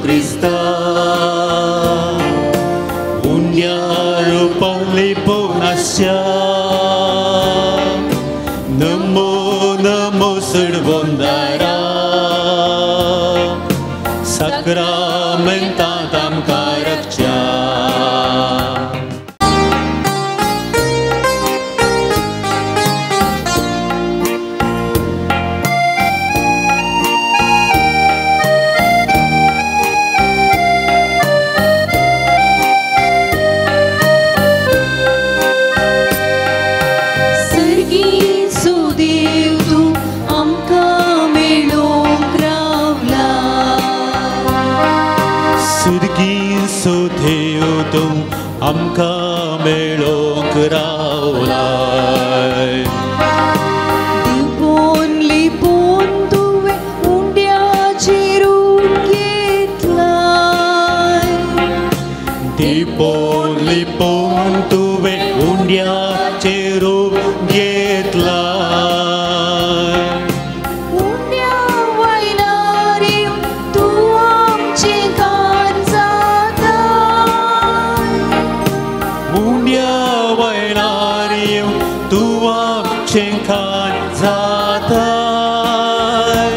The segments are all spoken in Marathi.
Krista unia rupalipunasya namo namo Sirvondara Sakramentatam Karakcha आमका मेळोंक रावलाय लिपोन लिपोन तुवें उंड्याचेरून घेतलाय लिपोन लिपोन तुवें उंड्याचेरून घेतलाय उंड्या वयल्यार येवन तूं आमचें कान जाता उंड्या वयल्यार येवन तूं आमचें कान जाताय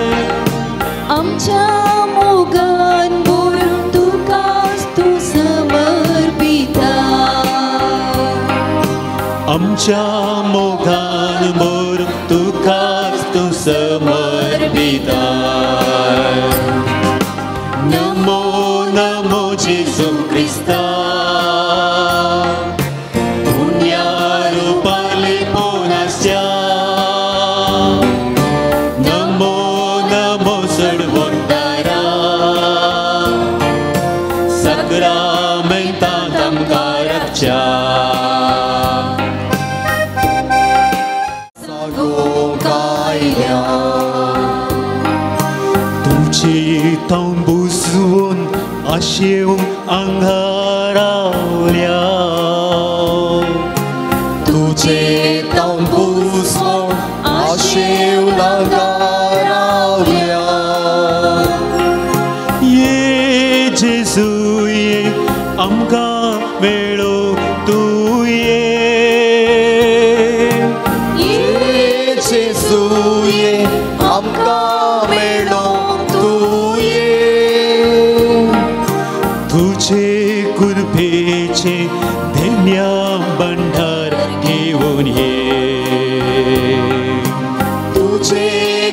आमच्या मोगान भरून तुकाच तूं समर्पिताय आमच्या मोगान भरून तुकाच तूं समर्पिताय नमो नमो जेजू Crysta Namo Namo Sirvondara Sakramentatam Karakcha Sagokaya तुझे तावन बुजवून आशेवंक आंगारावल्या तुझे तावन बुजवून आशेवंक आंगारावल्या ये जेजू ये आमकां मेळोंक तूं ये जेजू ये आमकां मेळोंक तूं ये तुझे कृपेचे धन्य भंडार घेऊन ये तुझे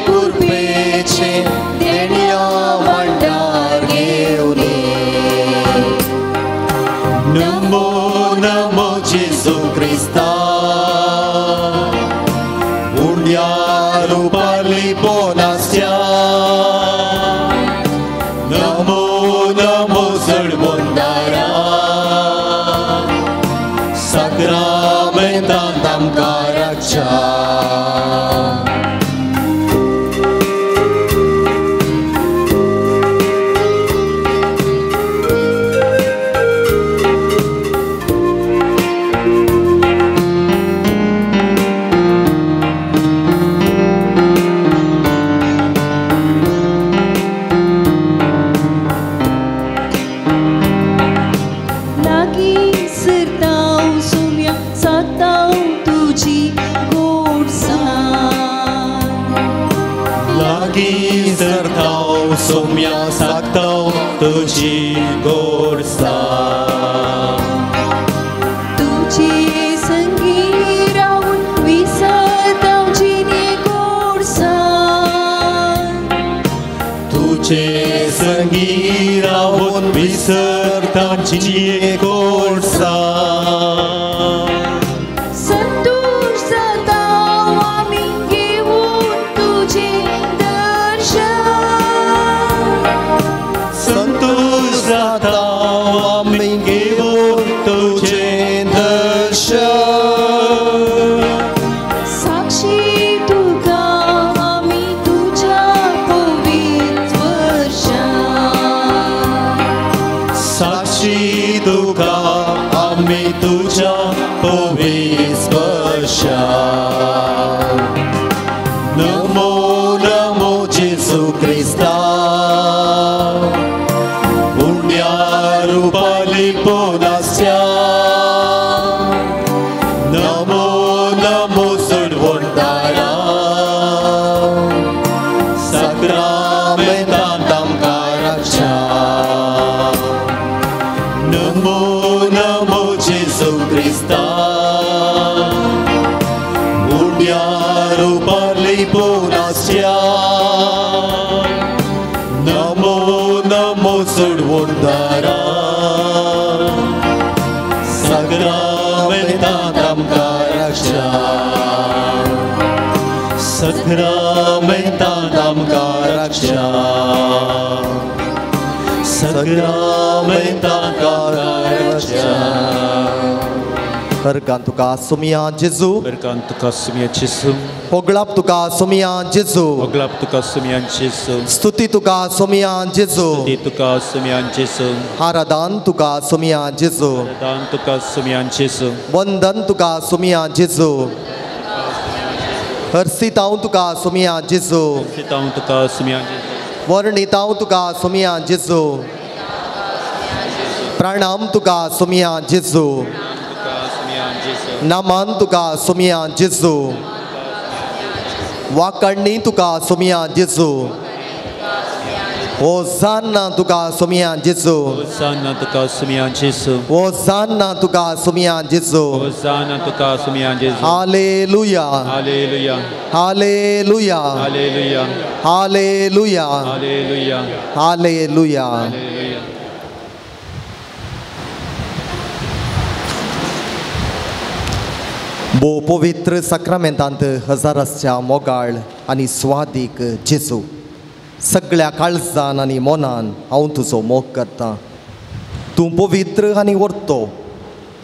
कृपेचे धन्य भंडार घेऊन ये नमो नमो जेजू Crysta उंड्या रूपालिपोनास्या Namo Namo Sirvondara Sakramentatam Karakcha Saumya सागताव तुझी गोडसाण तुझे संगी रावून विसरताव जिणे गोडसाण तुझे संगी रावून विसरताव जिणे गोडसाण संतोष जाताव आमी घेवून तुझे संतोष जाताव आमी घेवून तुझे दर्शन साक्षी तुका आमी तुझ्या पवित्र वर्षांत साक्षी तुका आमी तुझ्या पवित्र वर्षांत नमो नमो जेजू क्रिस्ता वरदारा सक्रमेंतांत आमकां रक्षा सक्रमेंतांत आमकां रक्षा सक्रमेंतांत आमकां रक्षा Erkan tuka sumia Jesu Berkan tuka sumia Jesu Oglap tuka sumia Jesu Oglap tuka sumia Jesu Stuti tuka sumia Jesu Stuti tuka sumia Jesu Haradan tuka sumia Jesu Dan tuka sumia Jesu Vandan tuka sumia Jesu Hersitau tuka sumia Jesu Sitaun tuka sumia Jesu Varnitau tuka sumia Jesu Pranam tuka sumia Jesu Naman tuka sumia Jesu Wakarni tuka sumia Jesu Hosanna tuka sumia Jesu Hosanna tuka sumia Jesu Hosanna tuka sumia Jesu Hosanna tuka sumia Jesu Hallelujah Hallelujah Hallelujah Hallelujah Hallelujah Hallelujah Hallelujah Hallelujah Bo पवित्र साक्रामेंतांत हजाराच्या मोगाळ आनी स्वादीक जेजू सगळ्या काळजान आनी मोनान हांव तुजो मोग करतां तूं पवित्र आनी वर्तो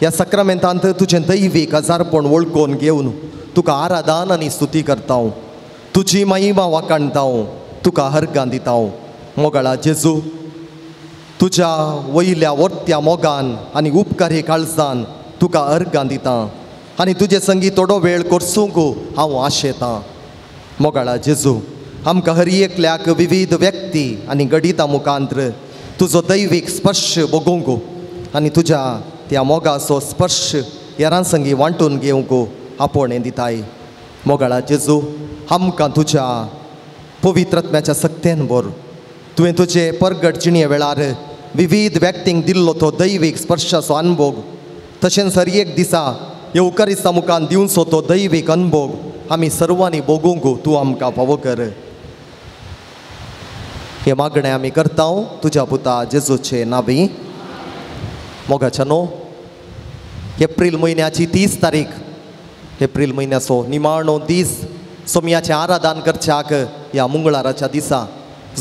ह्या साक्रामेंतांत तुजें दैवीक आजारपण वळखून घेवन तुका आराधन आनी स्तुती करता तुजी महिमा वाखाणटा तुका हर्गां दिता मोगाळा जेजू तुज्या वयल्या वर्त्या मोगान आनी उपकारी काळजान तुका अर्गां दिता आनी तुजे संगी थोडो वेळ करसूंक हांव आशेतां मोगाळा जेजू आमकां हर एकल्याक विविध व्यक्ती आनी गडितां मुखांत्र तुजो दैवीक स्पर्श बगूंक आनी तुज्या त्या मोगाचो स्पर्श हेरां संगी वांटून घेवंक आपोवणें दिताय मोगाळा जेजू आमकां तुज्या पवित्रत्म्याच्या सक्तेन भर तुवें तुजे परगट जिणे वेळार विविध व्यक्तींक दिल्लो तो दैवीक स्पर्शाचो अनुभव तशेंच हर एक दिसा येवकारिस्ता मुखान दिवचो तो दैवीक अनुभव आमी सर्वांनी भोगूंक तूं आमकां फावो कर हे मागणें आमी करता तुज्या पुता जेजूचे नांवी मोगाच्या न्हू एप्रील म्हयन्याची 30 तारीख एप्रील म्हयन्याचो निमाणो दीस सोमयाचें आराधन करच्याक ह्या मंगळाराच्या दिसा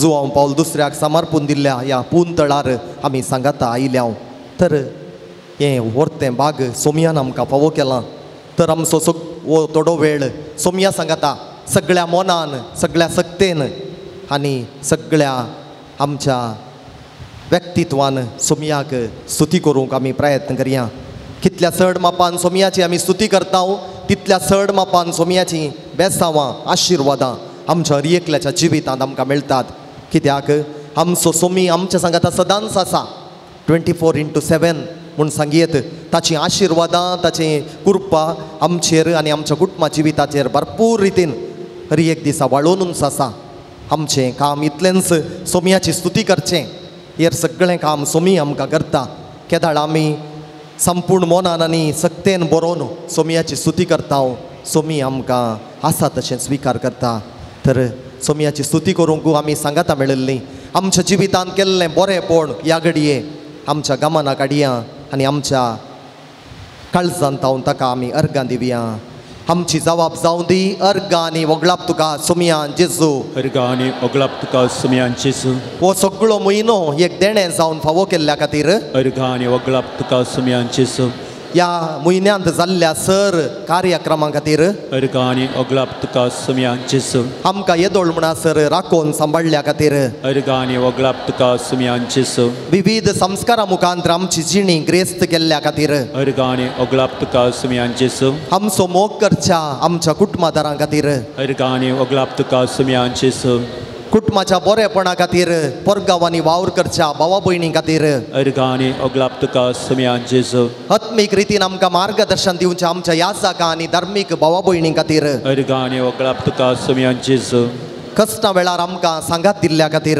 जो हांव पावल दुसऱ्याक समर्पून दिल्ल्या ह्या पुंतळार आमी सांगाता आयल्या तर हें व्हरतें बाग सोमयान आमकां फावो केलां तर आमचो वो थोडो वेळ सोमया सांगाता सगळ्या मोनान सगळ्या सक्तेन आनी सगळ्या आमच्या व्यक्तित्वान सोमयाक स्तुती करूंक आमी प्रयत्न करया कितल्या चड मापान सोमयाची आमी स्तुती करता तितल्या चड मापान सोमयाची बेसांवां आशिर्वादां आमच्या हर एकल्याच्या जिवितांत आमकां मेळटात कित्याक आमचो सोमी आमच्या सांगाता सदांच आसा 24/7 म्हूण सांगयत ताची आशिर्वादां ताची कृपा आमचेर आनी आमच्या कुटुंबा जिविताचेर भरपूर रितीन हर एक दिसा वाळूनच आसा आमचें काम इतलेंच सोमयाची स्तुती करचें हेर सगळें काम सोमी आमकां करता केदाळ आमी संपूर्ण मोनान आनी सक्तेन बरोवन सोमयाची स्तुती करता सोमी आमकां आसा तशें स्विकार करता तर सोमयाची स्तुती करूंक आमी सांगाता मेळिल्लीं आमच्या जिवितांत केल्लें बरेंपण ह्या घडये आमच्या गमना काडया आनी आमच्या काळजांत ताका आमी अर्गां दिवया आमची जबाब जावं दी अर्गां आनी वगळाप तुका सोमया जेजू अर्गां आनी वगळाप तुका सोमया जेजू हो सगळो म्हयनो एक देणें जावन फावो केल्ल्या खातीर अर्गां आनी वगळाप तुका सोमया जेजू ह्या म्हयन्यांत जाल्ल्या सर कार्यक्रमां खातीर अर्गां आनी वगळाप तुका सोमया जेजू आमकां येदोळ म्हणसर राखून सांबाळल्या खातीर अर्गां आनी वगळाप तुका सोमया जेजू विविध संस्कारा मुखांतर आमची जिणी ग्रेस्त केल्ल्या खातीर अर्गां आनी वगळाप तुका सोमया जेजू आमचो मोग करच्या आमच्या कुटुंबादारां खातीर अर्गां आनी वगळाप तुका सोमया जेजू कुटुंबाच्या बरेपणा खातीर परगांवांनी वावर करच्या भावा भयणी खातीर अर्गां आनी वगळाप तुका सोमया जेजू आत्मीक रितीन आमकां मार्गदर्शन दिवच्या आमच्या याजकां आनी धार्मीक भावा भयणी खातीर अर्गां आनी वगळाप तुका सोमया जेजू कश्टा वेळार आमकां सांगात दिल्ल्या खातीर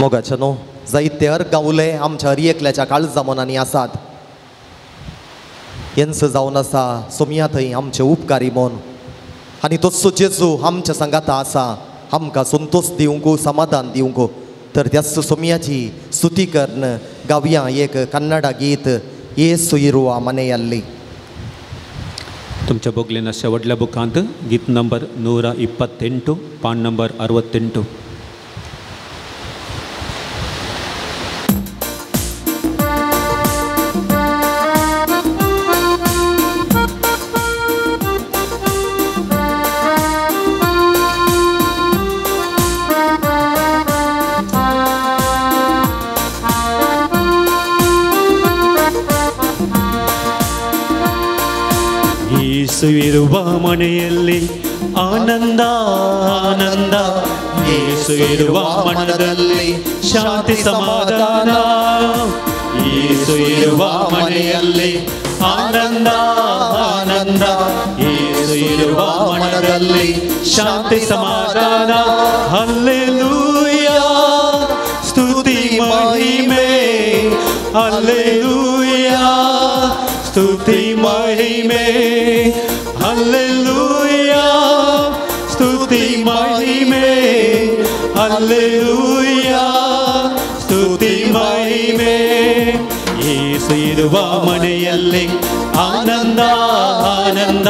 मोगाच्या न्हू जायते अर्ग उले आमच्या हर एकल्याच्या काळजा मनांनी आसात. येन्स जावन आसा सोमया थंय आमचे उपकारी मन आनी तस्सो जेजू आमच्या संगाता आसा आमकां संतोष दिवंक समाधान दिवंक. तर त्याच सोमयाची स्तुती करून गावया एक कन्नड गीत येसु इरुवा मನೆಯಲ್ಲಿ. तुमच्या बोगलेन शेवटल्या बुकांत गीत नंबर 128 पान नंबर 68. ಯೇಸು ಇರುವ ಮನೆಯಲ್ಲಿ ಆನಂದ ಆನಂದ, ಯೇಸು ಇರುವ ಮನದಲ್ಲಿ ಶಾಂತಿ ಸಮಾಧಾನ. ಯೇಸು ಇರುವ ಮನೆಯಲ್ಲಿ ಆನಂದ ಆನಂದ, ಯೇಸು ಇರುವ ಮನದಲ್ಲಿ ಶಾಂತಿ ಸಮಾಧಾನ. ಹಲ್ಲೆಲೂಯಾ ಸ್ತುತಿ ಮಹಿಮೆ, ಹಲ್ಲೆಲೂಯಾ ಸ್ತುತಿ ಮಹಿಮೆ, ಹಲ್ಲೆಲೂಯಾ ಸ್ತುತಿ ಮಹಿಮೆ, ಹಲ್ಲೆಲೂಯಾ ಸ್ತುತಿ ಮಹಿಮೆ. ಯೇಸು ಇರುವ ಮನೆಯಲ್ಲಿ ಆನಂದ ಆನಂದ,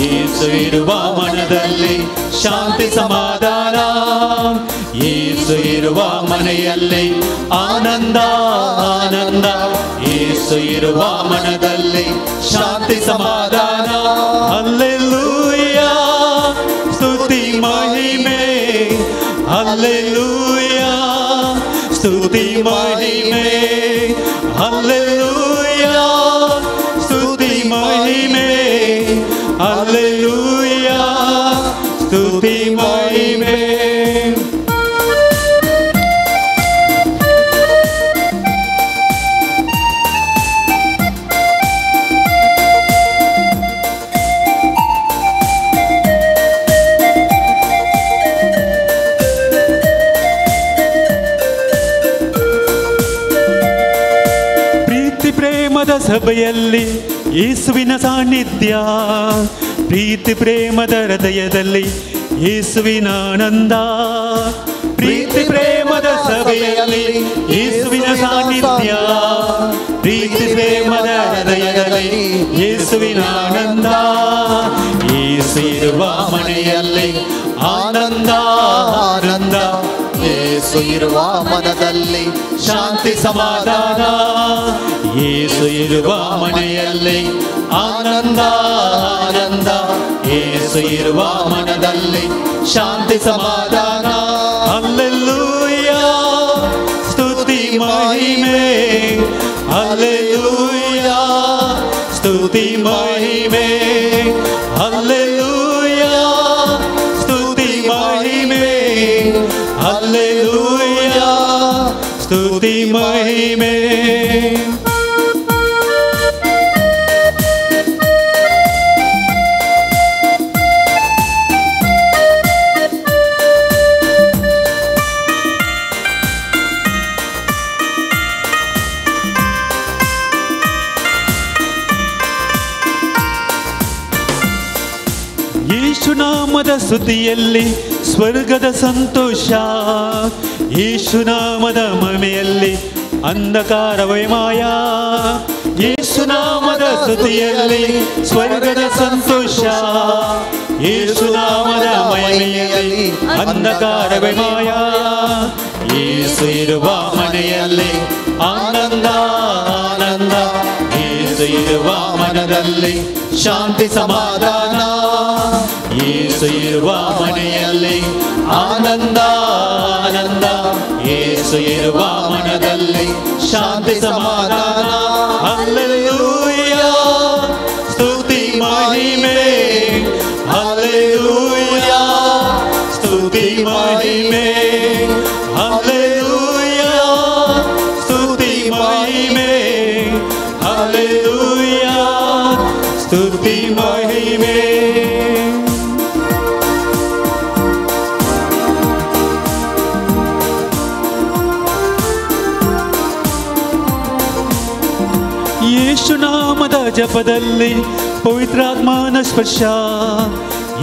ಯೇಸು ಇರುವ ಮನದಲ್ಲಿ ಶಾಂತಿ ಸಮಾಧಾನ. ಯೇಸು ಇರುವ ಮನೆಯಲ್ಲಿ ಆನಂದ ಆನಂದ, ಯೇಸು ಇರುವ ಮನದಲ್ಲಿ ಶಾಂತಿ ಸಮಾಧಾನ. ಹಲ್ಲೆಲೂಯಾ ಸ್ತುತಿ ಮಹಿಮೆ, ಹಲ್ಲೆಲೂಯಾ ಸ್ತುತಿ ಮಹಿಮೆ, ಹಲ್ಲೆಲೂಯಾ ಸ್ತುತಿ ಮಹಿಮೆ, ಹಲ್ಲೆಲೂಯಾ ಸ್ತುತಿ ಮಹಿಮೆ. ಪ್ರೇಮದ ಸಭೆಯಲ್ಲಿ ಯೇಸುವಿನ ಸಾನ್ನಿಧ್ಯ, ಪ್ರೀತಿ ಪ್ರೇಮದ ಹೃದಯದಲ್ಲಿ ಯೇಸುವಿನ ಆನಂದ. ಪ್ರೀತಿ ಪ್ರೇಮದ ಸಭೆಯಲ್ಲಿ ಯೇಸುವಿನ ಸಾನ್ನಿಧ್ಯ, ಪ್ರೀತಿ ಪ್ರೇಮದ ಹೃದಯದಲ್ಲಿ ಯೇಸುವಿನ ಆನಂದ. ಯೇಸು ಇರುವ ಮನೆಯಲ್ಲಿ ಆನಂದ ಆನಂದ, ಯೇಸು ಇರುವ ಮನದಲ್ಲಿ ಶಾಂತಿ ಸಮಾಧಾನ. ಯೇಸು ಇರುವ ಮನೆಯಲ್ಲಿ ಆನಂದ ಆನಂದ, ಯೇಸು ಇರುವ ಮನದಲ್ಲಿ ಶಾಂತಿ ಸಮಾಧಾನ. ಹಲ್ಲೆಲೂಯಾ ಸ್ತುತಿ ಮಹಿಮೆ, ಹಲ್ಲೆಲೂಯಾ ಸ್ತುತಿ ಮಹಿಮೆ, ಹಲ್ಲೆಲೂಯಾ ಸ್ತುತಿ ಮಹಿಮೆ, ಹಲ್ಲೆಲೂಯಾ ಸ್ತುತಿ ಮಹಿಮೆ. ಯೇಸುನಾಮದ ಸ್ತುತಿಯಲ್ಲಿ ಸ್ವರ್ಗದ ಸಂತೋಷ, ಯೇಸುನಾಮದ ಮಹಿಮೆಯಲ್ಲಿ ಅಂಧಕಾರವೇ ಮಾಯ. ಯೇಸುನಾಮದ ಸ್ತುತಿಯಲ್ಲಿ ಸ್ವರ್ಗದ ಸಂತೋಷ, ಯೇಸುನಾಮದ ಮಹಿಮೆಯಲ್ಲಿ ಅಂಧಕಾರವೇ ಮಾಯ. ಯೇಸು ಇರುವ ಮನೆಯಲ್ಲಿ ಆನಂದ ಆನಂದ, ಯೇಸು ಇರುವ ಮನದಲ್ಲಿ ಶಾಂತಿ ಸಮಾಧಾನ. ಯೇಸು ಇರುವ ಮನೆಯಲ್ಲಿ ಆನಂದ ಆನಂದ, ಯೇಸು ಇರುವ ಮನದಲ್ಲಿ ಶಾಂತಿ ಸಮಾಧಾನ. ಹಲ್ಲೆಲೂಯಾ ಸ್ತುತಿ ಮಹಿಮೆ, ಹಲ್ಲೆಲೂಯಾ ಸ್ತುತಿ ಮಹಿಮೆ, ಹಲ್ಲೆಲೂಯಾ ಸ್ತುತಿ ಮಹಿಮೆ, ಹಲ್ಲೆಲೂಯಾ ಸ್ತುತಿ ಮಹಿಮೆ. ಜಪದಲ್ಲಿ ಪವಿತ್ರಾತ್ಮನ ಸ್ಪರ್ಶ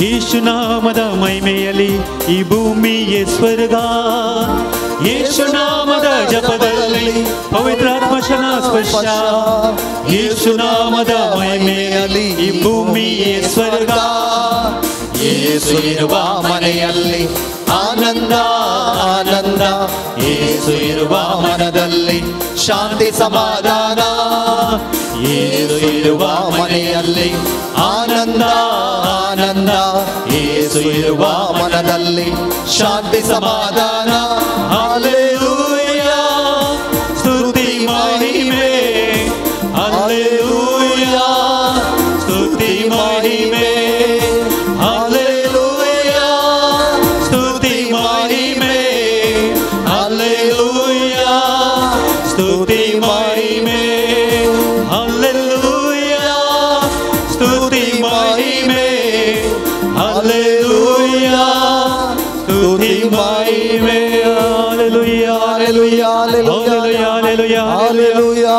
ಯೇಸುನಾಮದ ಮಹಿಮೆಯಲ್ಲಿ ಈ ಭೂಮಿಯೇ ಸ್ವರ್ಗ ಯೇಸುನಾಮದ ಜಪದಲ್ಲಿ ಪವಿತ್ರಾತ್ಮನ ಸ್ಪರ್ಶ ಯೇಸುನಾಮದ ಮಹಿಮೆಯಲ್ಲಿ ಈ ಭೂಮಿಯೇ ಸ್ವರ್ಗ ಯೇಸು ಇರುವ ಮನೆಯಲ್ಲಿ ಆನಂದ ಆನಂದ ಯೇಸು ಇರುವ ಮನದಲ್ಲಿ ಶಾಂತಿ ಸಮಾಧಾನ ಯೇಸು ಇರುವ ಮನೆಯಲ್ಲಿ ಆನಂದ ಆನಂದ ಯೇಸು ಇರುವ ಮನದಲ್ಲಿ ಶಾಂತಿ ಸಮಾಧಾನ ಹಲ್ಲೆಲೂಯಾ ಸ್ತುತಿ ಮಹಿಮೆ ಹಲ್ಲೆಲೂಯಾ ಸ್ತುತಿ ಮಹಿಮೆ ಹಲ್ಲೆಲೂಯಾ ಸ್ತುತಿ ಮಹಿಮೆ ಹಲ್ಲೆಲೂಯಾ ಸ್ತುತಿ ಮಹಿಮೆ ಹಲ್ಲೆಲೂಯಾ ಸ್ತುತಿ ಮಹಿಮೆ ಹಲ್ಲೆಲೂಯಾ ಸ್ತುತಿ ಮಹಿಮೆ ಹಲ್ಲೆಲೂಯಾ ಹಲ್ಲೆಲೂಯಾ ಹಲ್ಲೆಲೂಯಾ ಹಲ್ಲೆಲೂಯಾ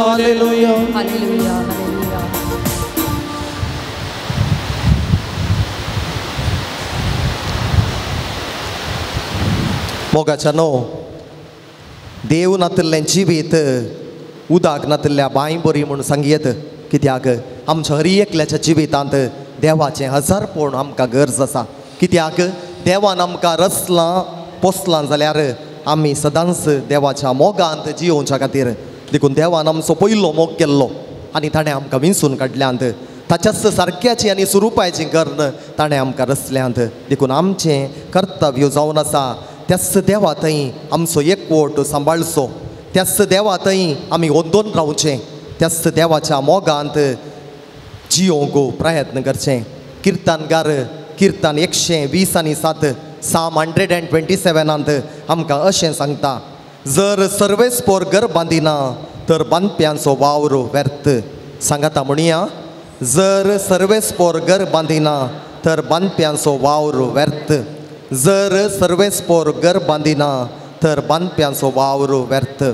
ಹಲ್ಲೆಲೂಯಾ मोगाच्यानो देव नातल्लें जिवीत उदाक नातल्ल्या बांय बरी म्हूण सांगयत कित्याक आमच्या हर एकल्याच्या जिवितांत देवाचें हजारपण आमकां गरज आसा कित्याक देवान आमकां रचलां पोसलां जाल्यार आमी सदांच देवाच्या मोगांत जियोवच्या खातीर देखून देवान आमचो पयलो मोग केल्लो आनी ताणें आमकां विंचून काडल्यांत ताच्याच सारक्याची आनी स्वरुपाची कर्ण ताणें आमकां रचल्यांत देखून आमचें कर्तव्य जावन आसा त्याच देवा थंय आमचो एकवट सांबाळचो त्याच देवा थंय आमी ओंदोन रावचें त्याच देवाच्या मोगांत जियोंक प्रयत्न करचें किर्तनगार किर्तन 120:7 Psalm 127 आमकां अशें सांगता जर सर्वेस्पोर घर बांदिना तर बांदप्यांचो वावर व्यर्थ सांगाता म्हणुया जर सर्वेस्पोर घर बांदिना तर बांदप्यांचो वावर व्यर्थ जर सर्वेस्पोर घर बांदिना तर बांदप्यांचो वावर व्यर्थ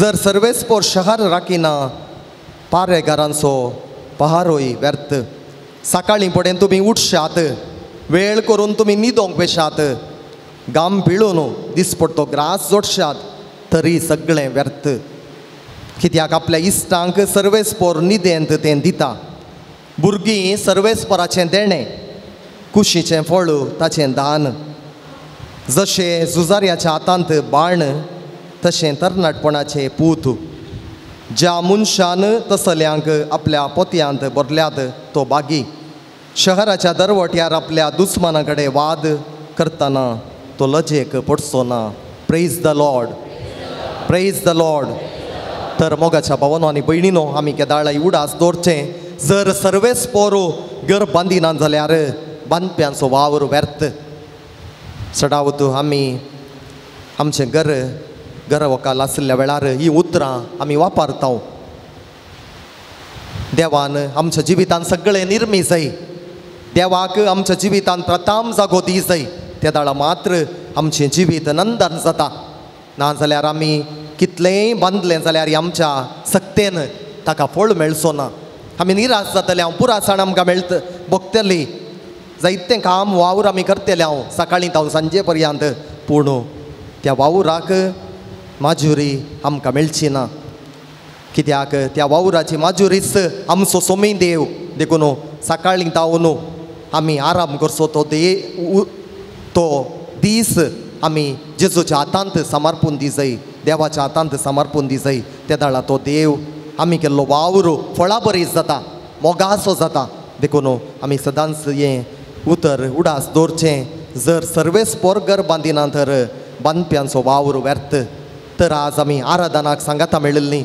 जर सर्वेस्पोर शहर राखिना पारेगारांचो पहारोय व्यर्थ सकाळीं फुडें तुमी उठशात वेळ करून तुमी न्हिदोंक बेशात घाम पिळून दिसपट्टो ग्रास जोडशात तरी सगळें व्यर्थ कित्याक आपल्या इश्टांक सर्वेस्पोर न्हिदेंत तें दिता भुरगीं सर्वेस्पोराचें देणें कुशीचें फळ ताचें दान जशें झुजाऱ्याच्या हातांत बाण तशें तरणाटपणाचें पूत ज्या मनशान तसल्यांक आपल्या पोतयांत भरल्यात तो बागी शहराच्या दरवट्यार आपल्या दुस्माना कडेन वाद करतना तो लजेक पडचो ना praise the Lord praise the Lord तर मोगाच्या भावांनो आनी भयणीनो आमी केदाळाय उडास दवरचें जर सर्वेस्पोर घर बांदिना जाल्यार बांदप्यांचो वावर व्यर्थ चडावत आमी आमचें घर व्हंकाल आसल्या वेळार ही उतरां आमी वापरता देवान आमच्या जिवितांत सगळें निर्मी जाय देवाक आमच्या जिवितांत प्रथम जागो दी जाय त्या दाळा मात्र आमचें जिवीत नंदन जाता नाजाल्यार आमी कितलेंय बांदलें जाल्यार आमच्या सक्तेन ताका फळ मेळचो ना आमी निराश जातले हांव पुरासाण आमकां मेळत भोगतली जायतें काम वावर आमी करतले हांव सकाळीं तावन सांजे पर्यंत पूण त्या वावराक माजुरी आमकां मेळची ना कित्याक त्या वावराची माजुरीच आमचो सोमी देव देखून सकाळीं तावन आमी आराम करचो तो दीस आमी जेजूच्या हातांत समर्पून दी जाय देवाच्या हातांत समर्पून दी जाय त्या दाळा तो देव आमी केल्लो वावर फळां बरी जाता मोगासो जाता देखून आमी सदांच हें उतर उडास दवरचें जर सर्वेस्पोर घर बांदिना तर बांदप्यांचो वावर व्यर्थ तर आज आमी आराधनाक सांगाता मेळिल्लीं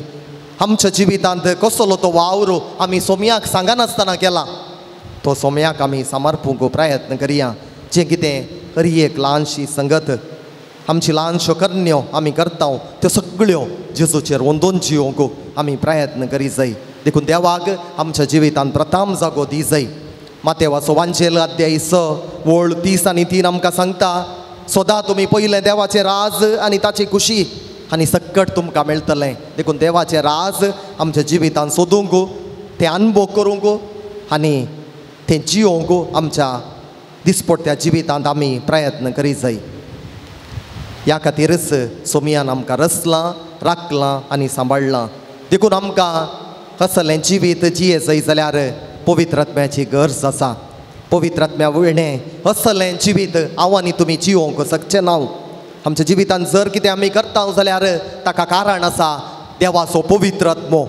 आमच्या जिवितांत कसलो तो वावर आमी सोम्याक सांगनासतना केला तो सोम्याक आमी समर्पूंक प्रयत्न करया जें कितें हरी एक ल्हानशी संगत आमची ल्हानश्यो करण्यो आमी करता त्यो सगळ्यो जेजूचेर ओंदोन जियोंक आमी प्रयत्न करी जाय देखून देवाक आमच्या जिवितान प्रथम जागो दी जाय. मातेवाचो वांचेल अध्याय 6 वळ 30 आनी 3 आमकां सांगता, सदां तुमी पयलें देवाचें राज आनी ताची खुशी आनी सकट तुमकां मेळटलें. देखून देवाचें राज आमच्या जिवितान सोदूंक, तें अनुभव करूंक आनी तें जियोंक आमच्या दिसपट्ट्या जिवितांत आमी प्रयत्न करीत जाय. ह्या खातीरच सोमियान आमकां रचलां, राखलां आनी सांबाळलां. देखून आमकां कसलें जिवीत जिये जाय जाल्यार पवित्र आत्म्याची गरज आसा. पवित्र आत्म्या वयणें असलें जिवीत हांव आनी तुमी जियोंक शकचे ना. आमच्या जिवितान जर कितें आमी करता जाल्यार ताका कारण आसा. देवाचो पवित्र आत्मो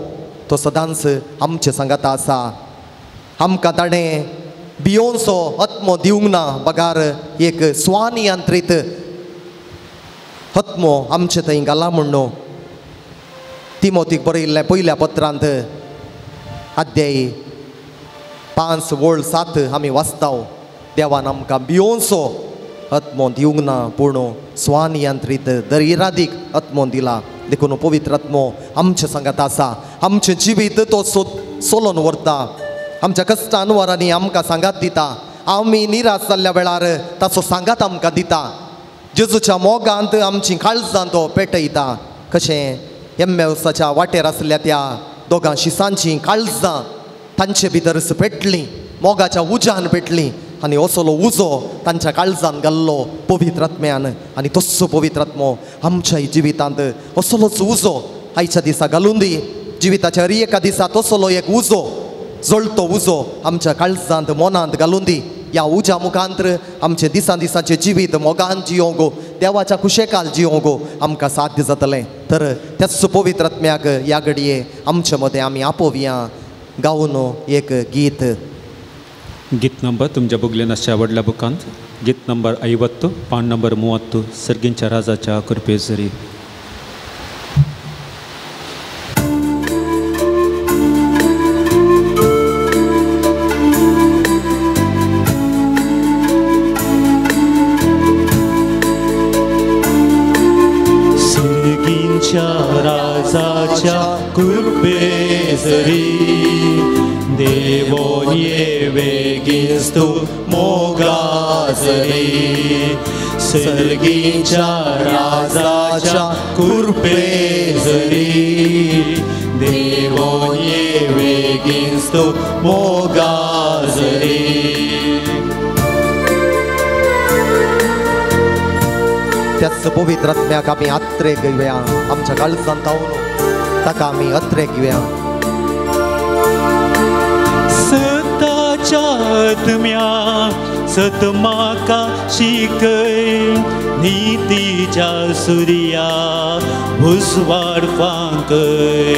तो सदांच आमचे सांगाता आसा. आमकां ताणें भियोनसो आत्मो दिवंक ना, बगार एक स्वानियंत्रीत आत्मो आमचे थंय घाला म्हणून तिमोथीक बरयल्लें पयल्या पत्रांत अध्याय 5 वळ 7 आमी वाचताव. देवान आमकां भियोनसो आत्मो दिवंक ना, पूण स्वानियंत्रीत दरिरादीक आत्मो दिला. देखून पवित्र आत्मो आमचे सांगात आसा. आमचें जिवीत तो सोलोन व्हरता. आमच्या कश्टान वरांनी आमकां सांगात दिता. आमी निराश जाल्ल्या वेळार ताचो सांगात आमकां दिता. जेजूच्या मोगांत आमची काळजां तो पेटयता. कशें एम्मेउसाच्या वाटेर आसल्या त्या दोगां शिसांची काळजां तांचे भितर पेटलीं, मोगाच्या उज्यान पेटलीं आनी असलो उजो तांच्या काळजान घाल्लो पवित्र आत्म्यान. आनी तस्सो पवित्र आत्मो आमच्या जिवितांत असलोच उजो आयच्या दिसा घालून दी. जिविताच्या एका दिसा तसलो एक उजो, जळतो उजो आमच्या काळजांत मनांत घालून दी. ह्या उज्या मुखांतर आमचे दिसा दिसाचे जिवीत मोगान जियोंक, देवाच्या कुशेकाल जियोंक आमकां साध्य जातलें. तर त्याच पवित्र आत्म्याक ह्या घडये आमचे मदें आमी आपोवया गावन एक गीत. गीत नंबर तुमच्या बुगलेन आसच्या व्हडल्या बुकांत गीत नंबर 50 पान नंबर 30 सर्गींच्या राजाच्या कृपेजरी. राजाच्या कृपेजरी देवो ये बेगिस्तू मोगाजरी. सर्गीच्या राजाच्या कृपेजरी देवो ये बेगिस्तू मोगाजरी. त्याच पवित्र आत्म्याक आमी आत्रे घेवया. आमच्या काळजांत धांवन ताका आमी आत्रे घेवया. सताच्या आत्म्या सत म्हाका शिकय, नीतीच्या सुर्या उजवाड फांकय.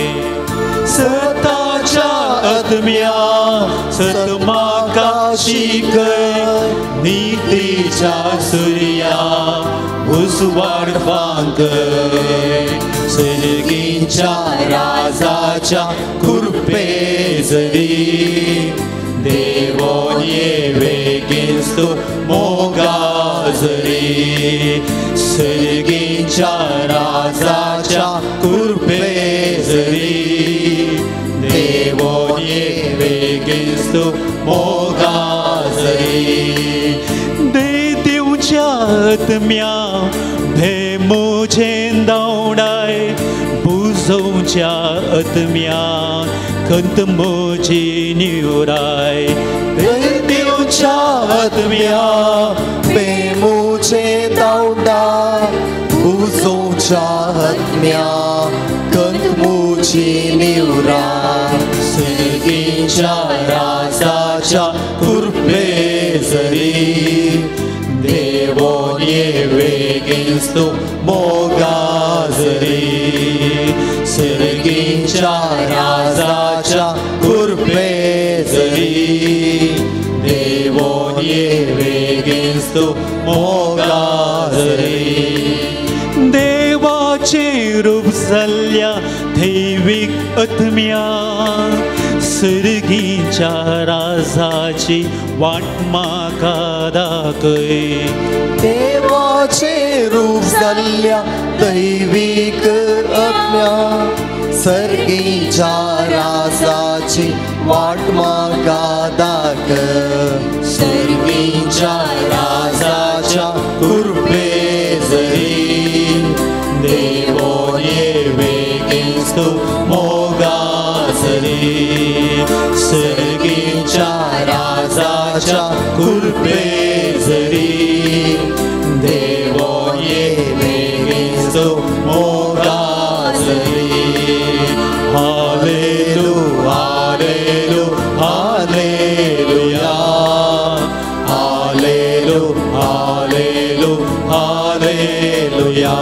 सताच्या आत्म्या सत म्हाका शिकय, नीतीच्या सुर्या उजवाड फांकय. सर्गीच्या राजाच्या कृपेजरी देवो ये बेगिस्तू मोगाजरी. सर्गीच्या राजाच्या कृपेजरी देवो ये बेगिस्तू मोगाजरी. देवच्या आत्म्या भेमोचें धांवडाय, बुजोवच्या आत्म्या खंत म्हजी निवराय. देवच्या आत्म्या भेमोचें धांवडाय, बुजोवच्या आत्म्या खंत म्हजी निवराय. सर्गीच्या राजाच्या कृपेजरी देवो ये बेगिस्तू मोगाजरी. सर्गीच्या राजाच्या कृपेजरी देवो ये बेगिस्तू मोगाजरी. देवाचे रूप जाल्ल्या दैवीक आत्म्या सर्गीच्या राजाची वाट म्हाका दाखय. देवाचे रूप जाल्ल्या दैवीक आत्म्या सर्गीच्या राजाची वाट म्हाका दाखय सर्गीच्या राजाच्या कृपे जरी देवो ये बेगीन तू मोगासरी सर्गीच्या राजाच्या कृपे जरी देवो ये बेगीन तू मोगासरी हालेलू हालेलू हालेलुया हालेलू हालेलू हालेलुया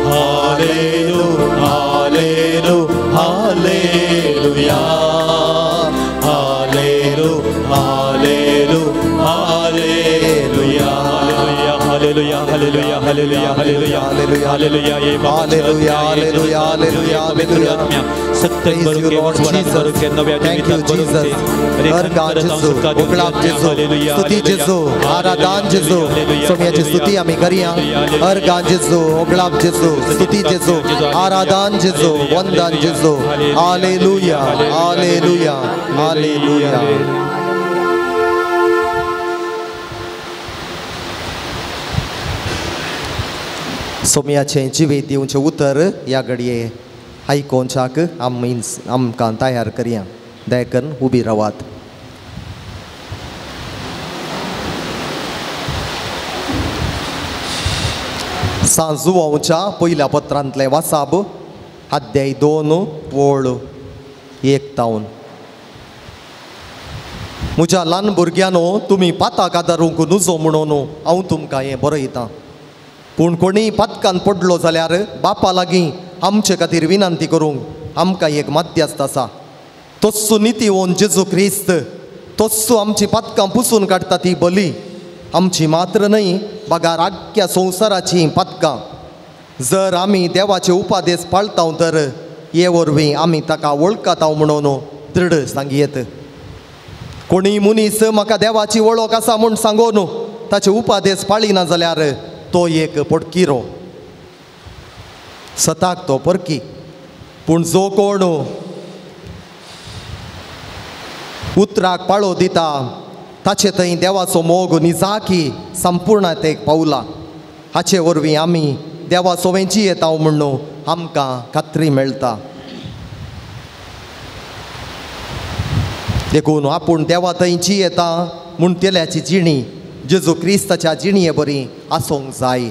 हालेलू हालेलू हालेलुया हालेलू हालेलू हालेलुया हालेलुया हालेलुया हालेलुया हालेलुया हालेलुया ये हालेलुया हालेलुया हालेलुया हालेलुया सत्य करू के वचन करू के नव्या जीवितात करू के जेजू उगलाप जेजू स्तुती जेजू आराधन जेजू सोम्याची स्तुती आम्ही करूया अर्गान जेजू उगलाप जेजू स्तुती जेजू आराधन जेजू वंदन जेजू हालेलुया हालेलुया हालेलुया सोम्याचे जिवीत दिवचे उतर या घडये आयकोनच्याक आमकां तयार करया दयकन उबी रावात सांजुवांच्या पयल्या पत्रांतले वासाब अध्याय 2 ओळ 1 तावन म्हज्या ल्हान भुरग्यानो तुमी पाताक आदारूंक नुजो म्हणून हांव तुमकां हें बरयतां पूण कोणी पातकान पडलो जाल्यार बापा लागीं आमचे खातीर विनंती करूंक आमकां एक मध्यस्थ आसा तोच नितीवोन जेजू क्रिस्त तोच आमची पातकां पुसून काडटा ती बली आमची मात्र न्हय बागार आख्ख्या संवसाराची पातकां जर आमी देवाचे उपादेश पाळटाव तर हे वरवीं आमी ताका वळखताव म्हणून दृढ सांगयेत कोणी मनीस म्हाका देवाची वळख आसा म्हूण सांगून ताचे उपादेश पाळिना जाल्यार तो एक पडकिरो सताक तो परकी पूण जो कोण उतराक पाळो दिता ताचे थंय देवाचो मोग निजाकी संपूर्णतेक पावला हाचे वरवीं आमी देवा सोवेंची येता म्हणून आमकां खात्री मेळटा देखून आपूण देवा थंयची येता म्हूण तेल्याची जिणी जेजू क्रिस्ताच्या जिणये बरी आसूंक जाय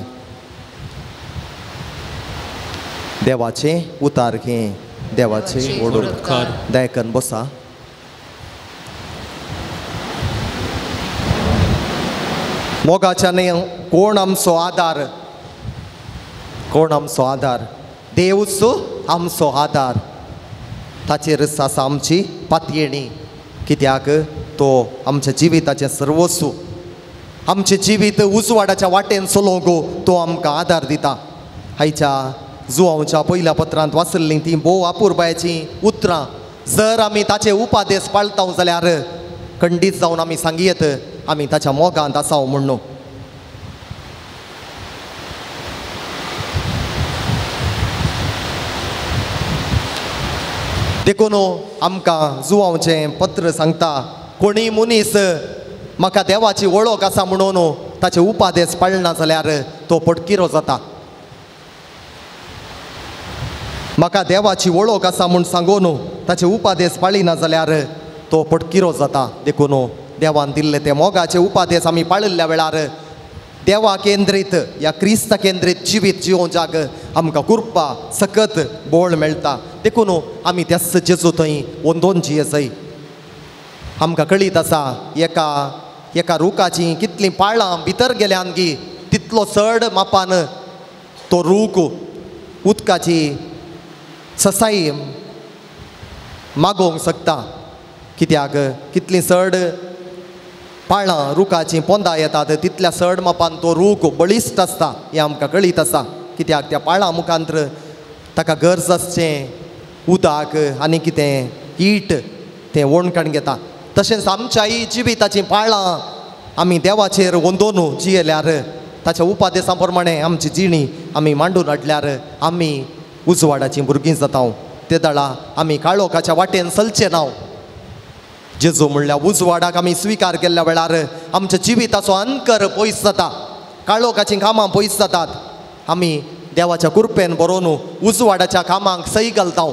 देवाचे उतार घे देवाचे ओडोकार दयकन बसा मोगाच्याने कोण आमचो आदार कोण आमचो आदार देवच आमचो आदार ताचेरच आसा आमची पातयेणी कित्याक तो आमच्या जिविताचें सर्वस्व आमचे जिवीत उजवाडाच्या वाटेन चलोवंक तो आमकां आदार दिता आयच्या जुवांच्या पयल्या पत्रांत वाचल्लीं ती भोव अपुरबायची उतरां जर आमी ताचे उपादेश पाळटाव जाल्यार खंडीत जावन आमी सांगयेत आमी ताच्या मोगांत आसाव म्हणून देखून आमकां जुवांचें पत्र सांगता कोणी मनीस म्हाका देवाची वळख आसा म्हणून ताचे उपादेश पाळना जाल्यार तो पडकिरो जाता म्हाका देवाची वळख आसा म्हूण सांगून ताचे उपादेश पाळिना जाल्यार तो पडकिरो जाता देखून देवान दिल्ले ते मोगाचे उपादेश आमी पाळिल्ल्या वेळार देवा केंद्रीत या क्रिस्त केंद्रीत जिवीत जिवोवच्याक आमकां कुर्पा सकत बोळ मेळटा देखून आमी त्याच जेजू थंय वंदोन जियेसय आमकां कळीत आसा एका रुखाची कितलीं पाळां भितर गेल्यान गी तितलो चड मापान तो रूख उदकाची ससाई मागोवंक शकता कित्याक कितलीं चड पाळां रुखाची पोंदां येतात तितल्या चड मापान तो रूख बळिश्ट आसता हें आमकां कळीत आसा कित्याक त्या पाळां मुखांत्र ताका गरज आसचें उदक आनी कितें हीट तें वणकण घेता तशेंच आमच्याय जिविताचीं पाळां आमी देवाचेर वंदोन जियेल्यार ताच्या उपादेशा प्रमाणे आमची जिणी आमी मांडून हाडल्यार आमी उजवाडाची भुरगीं जाता ते दळा आमी काळोखाच्या वाटेन चलचे नाव जेजू म्हणल्यार उजवाडाक आमी स्विकार केल्ल्या वेळार आमच्या जिविताचो अंकर पयस जाता काळोखाचीं कामां पयस जातात आमी देवाच्या कृपेन बरोवन उजवाडाच्या कामांक सई घालता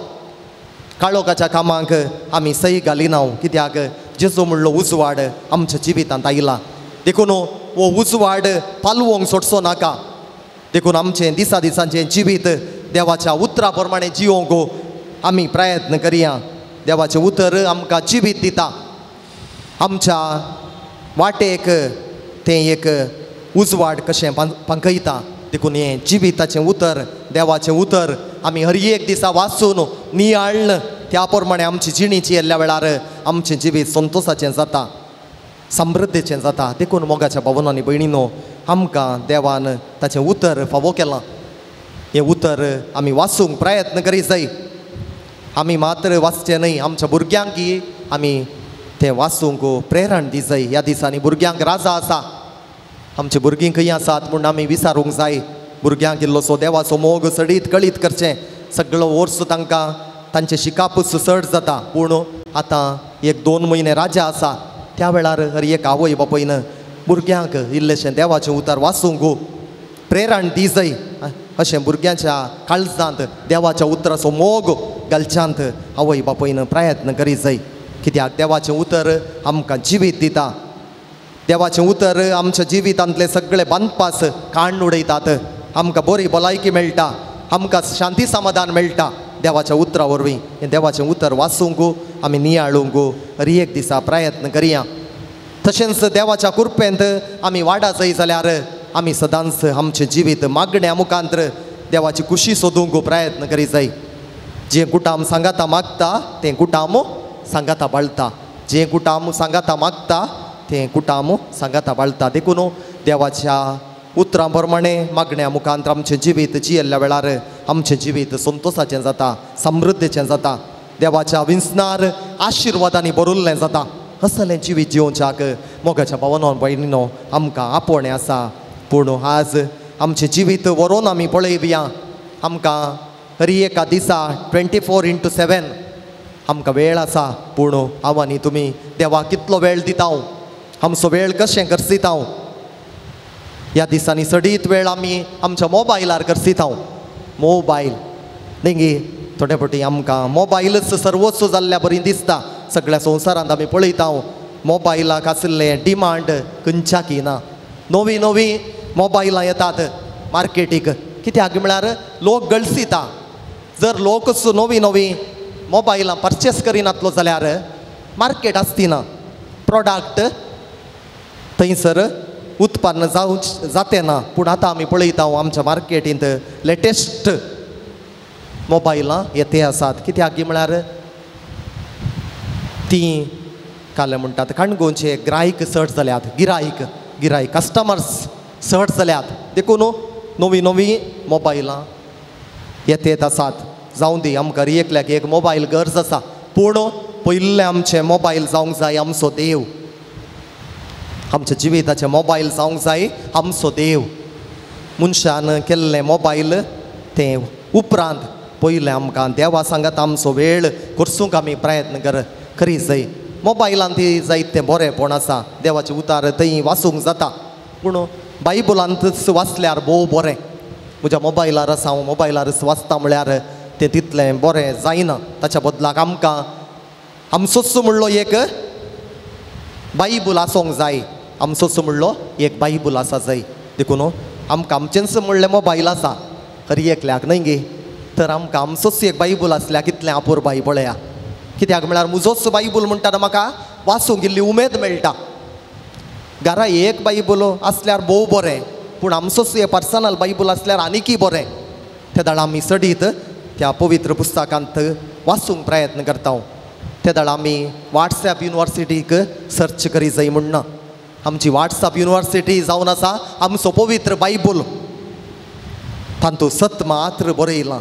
काळोखाच्या कामांक आमी सई घालिना कित्याक जेजू म्हणलो उजवाड आमच्या जिवितांत आयला देखून हो उजवाड पालवोंक सोडचो नाका देखून आमचें दिसा दिसांचें जिवीत देवाच्या उतरा प्रमाणे जिवोंक आमी प्रयत्न करया देवाचें उतर आमकां जिवीत दिता आमच्या वाटेक तें एक उजवाड कशें पांकयता देखून हें जिविताचें उतर देवाचें उतर आमी हर एक दिसा वाचून नियाळन त्या प्रमाणे आमची जिणीची येल्ल्या वेळार आमचें जिवीत संतोशाचें जाता समृद्धीचें जाता देखून मोगाच्या भावनांनी भयणीनो आमकां देवान ताचें उतर फावो केलां हें उतर आमी वाचूंक प्रयत्न करीत जाय आमी मात्र वाचचें न्हय आमच्या भुरग्यांकय आमी तें वाचूंक प्रेरण दी जाय ह्या दिसांनी भुरग्यांक राजा आसा आमचे भुरगीं खंय आसात म्हूण आमी विचारूंक जाय भुरग्यांक इल्लोसो देवाचो मोग सडीत कळीत करचें सगळो वर्स तांकां तांचें शिकापूच चड जाता पूण आतां 1-2 म्हयने राजा आसा त्या वेळार हर एक आवय बापयन भुरग्यांक इल्लेशें देवाचें उतर वाचूंक प्रेरण दी जाय अशें भुरग्यांच्या काळजांत देवाच्या उतराचो मोग घालच्यांत आवय बापयन प्रयत्न करीत जाय कित्याक देवाचें उतर आमकां जिवीत दिता देवाचें उतर आमच्या जिवितांतले सगळे बांदपास काण उडयतात आमकां बरी भलायकी मेळटा आमकां शांती समाधान मेळटा देवाच्या उतरा वरवीं हें देवाचें उतर वाचूंक आमी नियाळूंक हर एक दिसा प्रयत्न करया तशेंच देवाच्या कृपेंत आमी वाडा जाय जाल्यार आमी सदांच आमचें जिवीत मागण्या मुखांतर देवाची खुशी सोदूंक प्रयत्न करीत जाय जें कुटाम सांगाता मागता तें कुटाम सांगाता बाळटा जें कुटाम सांगाता मागता तें कुटाम सांगाता बाळटा देखून देवाच्या उतरां प्रमाणे मागण्या मुखांतर आमचें जिवीत जियेल्ल्या वेळार आमचें जिवीत संतोशाचें जाता समृद्धीचें जाता देवाच्या विंसनार आशिर्वादांनी भरिल्लें जाता असलें जिवीत जिवोवच्याक मोगाच्या भावनो भयणीनो आमकां आपोवणें आसा पूण आज आमचें जिवीत व्हरोन आमी पळयया आमकां हर एका दिसा 24/7 आमकां वेळ आसा पूण हांव आनी तुमी देवाक कितलो वेळ दिता आमचो वेळ कशें करसिता ह्या दिसांनी सडीत वेळ आमी आमच्या मोबायलार करसिता मोबायल न्ही गे थोडे फावटी आमकां मोबायलच सर्वोच्च जाल्ल्या बरी दिसता सगळ्या संवसारांत आमी पळयता मोबायलाक आशिल्लें डिमांड खंयच्याकी ना नवीं नवीं मोबायलां येतात मार्केटीक कित्याक म्हळ्यार लोक गळसिता जर लोकच नवीं नवीं मोबायलां परचेस करिनातलो जाल्यार मार्केट आसतिना प्रोडक्ट थंयसर उत्पन्न जातें ना पूण आतां आमी पळयता आमच्या मार्केटींत लेटेस्ट मोबायलां येते आसात कित्याक म्हळ्यार तीं काले म्हणटात काणकोणचे ग्राहक चड जाल्यात गिरायक कस्टमर्स चड जाल्यात देखून नवीं नवीं मोबायलां येत आसात जावं दी आमकां एकल्याक एक मोबायल गरज आसा पूण पयले आमचे मोबायल जावंक जाय आमचो देव आमच्या जिविताचे मोबायल जावंक जाय आमचो देव मनशान केल्ले मोबायल तें उपरांत पयलें आमकां देवा सांगात आमचो वेळ करसूंक आमी प्रयत्न करीत जाय मोबायलांत ती जायते बरेंपण आसा देवाचे उतार थंय वाचूंक जाता पूण बायबलांतच वाचल्यार भोव बरें म्हज्या मोबायलार आसा हांव मोबायलारच वाचता म्हळ्यार तें तितलें बरें जायना ताच्या बदलाक आमकां आमचोच म्हणलो एक बायबल आसूंक जाय आमचोच म्हणलो एक बायबल आसा जाय देखून आमकां आमचेंच म्हणलें मोबायल आसा हर एकल्याक न्हय गे तर आमकां आमचोच एक बायबल आसल्यार कितलें अपुरबाय पळया कित्याक म्हळ्यार म्हजोच बायबल म्हणटा म्हाका वाचूंक इल्ली उमेद मेळटा घरा एक बायबल आसल्यार भोव बरें पूण आमचोच एक पर्सनल बायबल आसल्यार आनीकय बरें ते दाळ आमी सडीत त्या पवित्र पुस्तकांत वाचूंक प्रयत्न करता ते दाळ आमी व्हॉट्सॲप युनिवर्सिटीक सर्च करी जाय म्हणना आमची व्हॉट्सॲप युनिवर्सिटी जावन आसा आमचो पवित्र बायबल तांतू सत मात्र बरयलां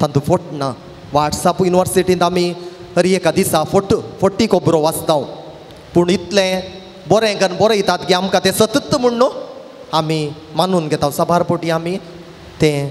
तांतू फोट ना व्हॉट्सॲप युनिवर्सिटींत आमी हर एका दिसा फोटी खबरो वाचता पूण इतलें बरें करून बरयतात की आमकां तें सतत म्हण न्हू आमी मानून घेता सबार पोटी आमी तें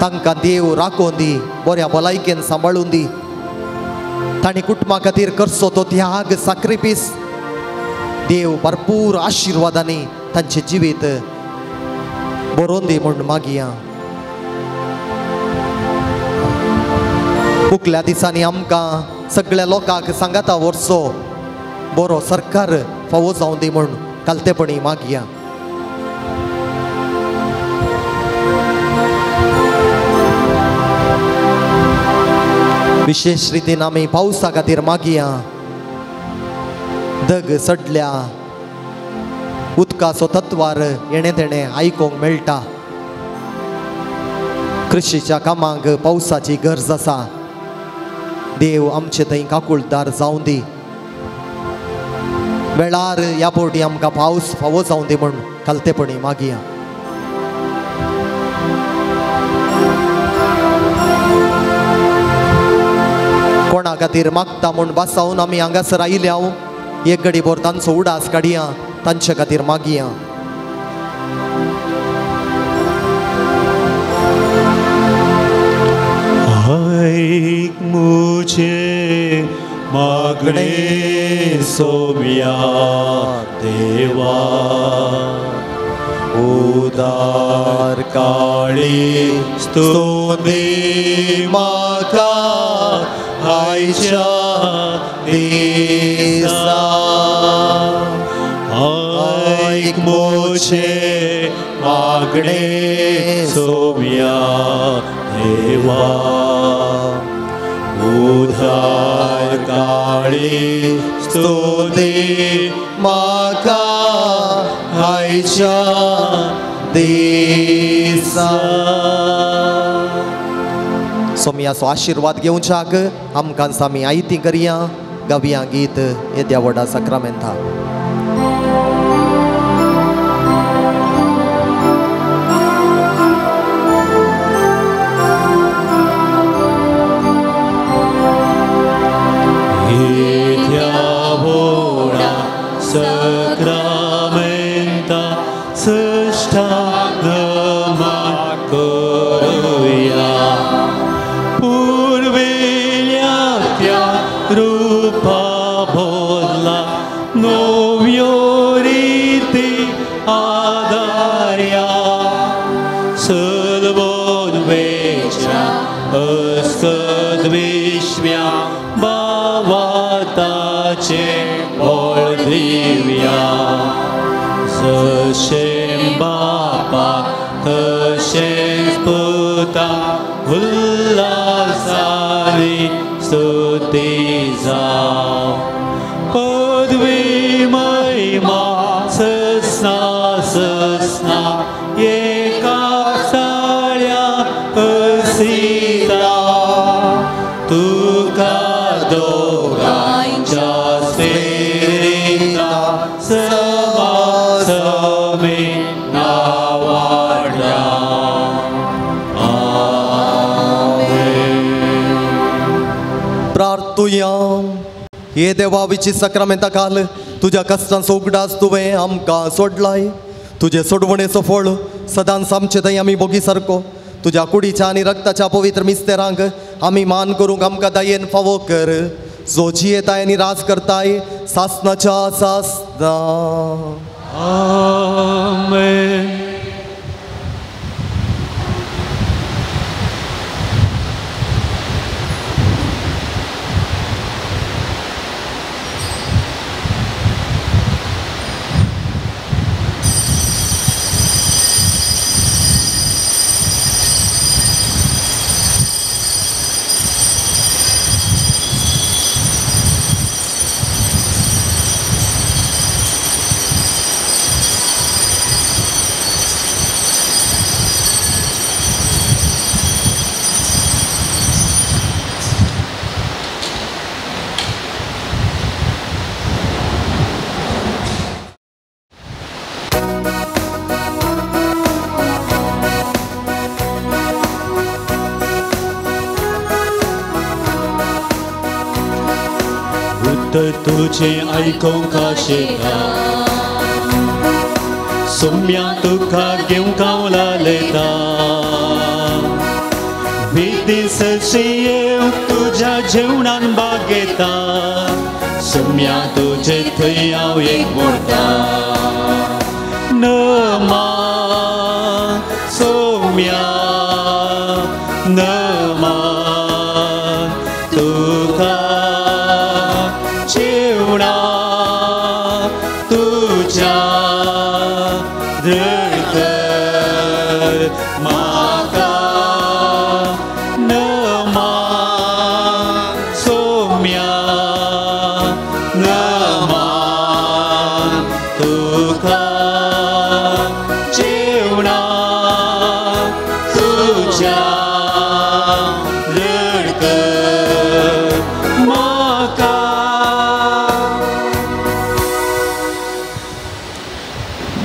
तांकां देव राखून दी, बऱ्या भलायकेन सांबाळून दी. तांणी कुटुंबा खातीर करचो तो त्याग सॅक्रिफीस देव भरपूर आशिर्वादांनी तांचे जिवीत बरोवन दी म्हूण मागया. मुखल्या दिसांनी आमकां सगळ्या लोकांक सांगाता वर्सो बरो सरकार फावो जावं दी म्हूण कालतेपणी मागया. विशेष रितीन आमी पावसा खातीर मागया. दग सडल्या उदकाचो तत्वार येणे तेणे आयकूंक मेळटा. कृषीच्या कामाक पावसाची गरज आसा. देव आमचे थंय काकुळदार जावं दी. वेळार ह्या फावटी आमकां पावस फावो जावं दी म्हूण कालतेपणी मागया. कोणा खातीर मागता म्हूण बासावून आमी हांगासर आयल्या. एक घडी भर तांचो उडास काडया, तांचे खातीर मागया. ऐक मुझे मागणे सोम्या देवा, उदार काळी स्तोनी म्हाका आयच्या दिसा. ऐक मुझे मागणे सोम्या देवा, उदार काळी स्तोनी म्हाका आयच्या दिसा. सोम्याचो आशिर्वाद घेवच्याक आमकां आमी आयती करया. गावया गीत येद्या व्हडा सक्रामेंता. Sacramenta sășteagă-mă căruia, purvilea tea rupa bodla, novioriti adaria, să-l vodvecea, ăscădvișmea, bavata ce Oldivia, să-și bapa, că-și sputa, ulasari stutizau. Podvi mai ma, să-sna, e ca sarea însita, tu ca doga, प्रार्थुया. हे देवा विची सक्रमेंता काल तुझ्या कष्टांचो उगडास तुवें आमकां सोडलाय. तुजे सोडवणेचो फळ सदांच आमचे थंय आमी बोगी सारको. तुज्या कुडीच्या आनी रक्ताच्या पवित्र मिस्तेरांक आमी मान करूंक आमकां दयेन फावो कर. जो जियेताय आनी राज करताय सासनाच्या सासना. आमेन. तर तुझे ऐकूंक काशेता सोम्या तुका घेवंक हांव लालयता दीस येव तुझ्या जेवणान बागेता सोम्या तुझे थंय हांव एक मोडटा नमा सोम्या नमा तुका जेवणा तुझ्या धडकर म्हाका नमा सोम्या नमा तुका जेवणा तुझ्या धडकर म्हाका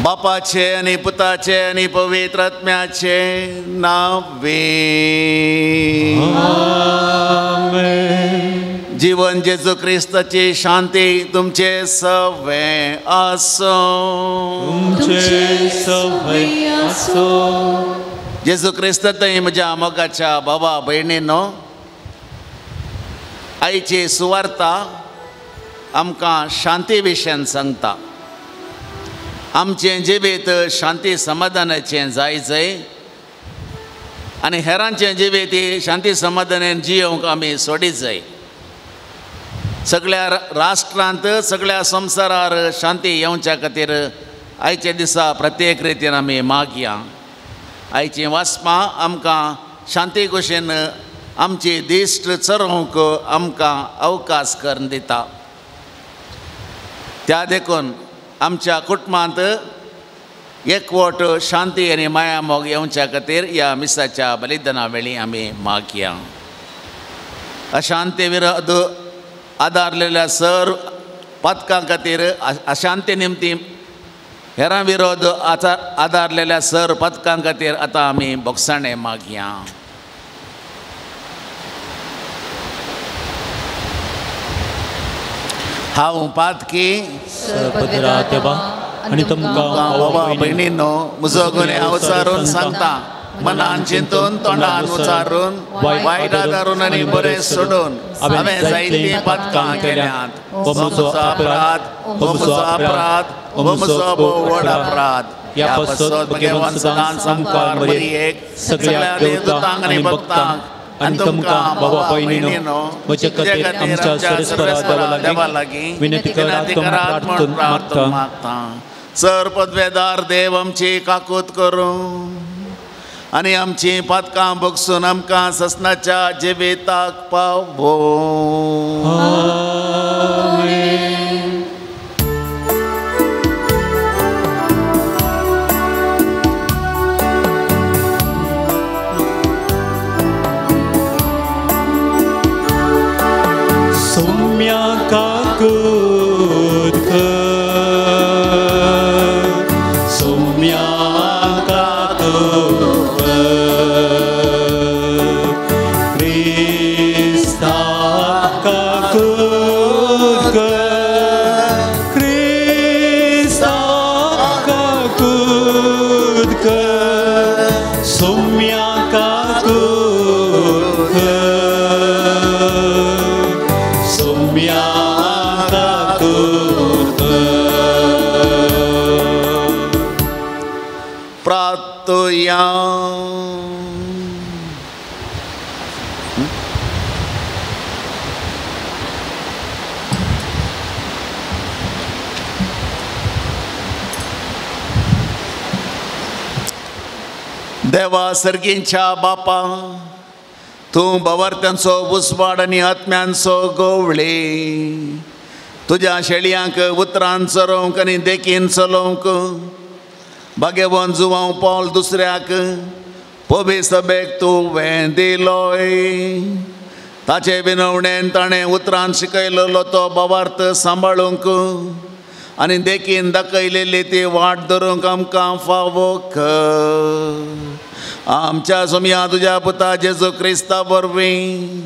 बापाचे आणि पुताचे आणि पवित्र आत्म्याचे नावे जीवन जेजू क्रिस्ताची शांती तुमचे सवे आसो तुमचे सवय आसो जेजू क्रिस्त थंय म्हज्या मोगाच्या भावा भयणीनो आयची सुवार्ता आमकां शांती विशयान सांगता आमचें जिवीत शांती समाधानाचें जाय आनी हेरांचें जिवीत शांती समाधानान जियोंक आमी सोडीत जाय सगळ्या राष्ट्रांत सगळ्या संवसारार शांती येवच्या खातीर आयचे दिसा प्रत्येक रितीन आमी मागया आयचीं वाचपां आमकां शांती कुशीन आमची दिश्ट चरोवंक आमकां अवकाश करून दिता त्या देखून आमच्या कुटुंबांत एकवट शांती आनी माया मोग येवच्या खातीर ह्या मिसाच्या बलिदाना वेळी आमी मागया अशांती विरोध आदारलेल्या सर पथकां खातीर अशांती निमती हेरां विरोध आदारलेल्या सर पथकां खातीर आतां आमी बोगसाणें मागया हांव पातकी पदरा देवा आनी तुमकां बाबा भयणीनो म्हजो गुन्हे हांव उचारून सांगता मनान चिंतून तोंडान उचारून वायट आदारून आनी बरें सोडून हांवें जायतीं पथकां केल्यांत हो म्हजो अपराध हो म्हजो अपराध हो म्हजो व्हड अपराध ह्या पासत म्हगे वंशदान संकार बरी एक सगळ्या देवदूतांक आनी भक्तांक आनी तुमकां बाबा भयणीनो म्हजे खातीर आमच्या सरस्वरा देवा लागीं विनंती करात म्हूण प्रार्थना मागता सर पदवेदार देव आमची काकूत करूं आनी आमची पथकां भोगसून आमकां ससनाच्या जिविताक पावो सोम्या काकूत सोम्या काकूत क्रिस्ता काकूत क्रिस्ता काकूत सोम्या काकूत सोम्या काकूत प्रार्थया देवा सर्गींच्या बापा तूं भवार्थ्यांचो उसवाड आनी आत्म्यांचो गोवळे तुज्या शेळयांक उतरान चरोवंक आनी देखीन चलोवंक भाग्यवान जुवांव पावल दुसऱ्याक पोबे सभेक तुवें दिलोय ताचे विनवणेन ताणें उतरान शिकयलेलो तो भवार्थ सांबाळूंक आनी देखीन दाखयलेली ती वाट धरूंक आमकां फावो कर आमच्या सोम्या तुज्या पुता जेजू क्रिस्ता वरवीं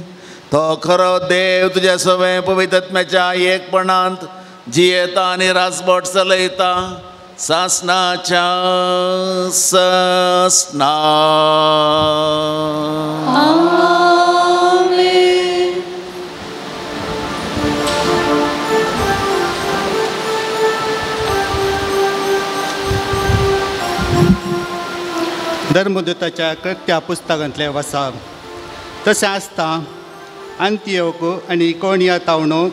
तो खरो देव तुज्या सवे पवित्र आत्म्याच्या एकपणांत जियेता आनी रासभट चलयता सासनाच्या ससना. आमेन. धर्मदूताच्या कृत्या पुस्तकांतले वसा तशें आसता अंतियोक आनी इकोनिया तावणो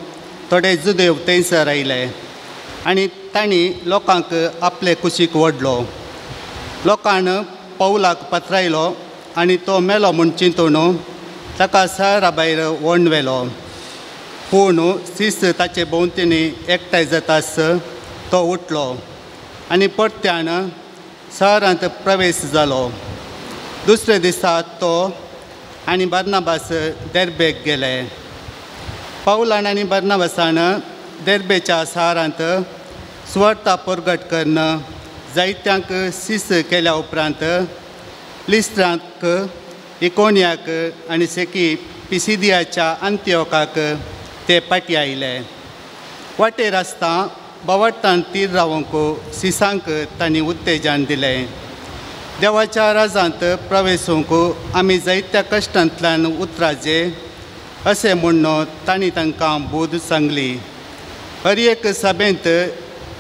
थोडे जुदेव थंयसर आयले आनी तांणी लोकांक आपले कुशीक ओडलो. लोकांन पौलाक पत्रायलो आनी तो मेलो म्हूण चिंतून ताका शहरा भायर व्होंड व्हेलो. पूण सीस ताचे भोंवतणी एकठांय जातास तो उठलो आनी परत्यान शहरांत प्रवेश जालो. दुसरे दिसा तो आनी बर्नाबास देर्बेक गेले. पौलान आनी बर्नाबासान देर्बेच्या शारांत सुवार्ता परगट करून जायत्यांक सीस केल्या उपरांत लिस्त्रांक, इकोनियाक आनी सेकी पिसिदियाच्या अंत्योकाक ते पाटी आयले. वाटेर आसता बावटान तीर रावंक सिसांक तांणी उत्तेजन दिलें. देवाच्या राजांत प्रवेशूंक आमी जायत्या कश्टांतल्यान उतराजे अशें म्हणून तांणी तांकां बोध सांगली. हर एक सभेंत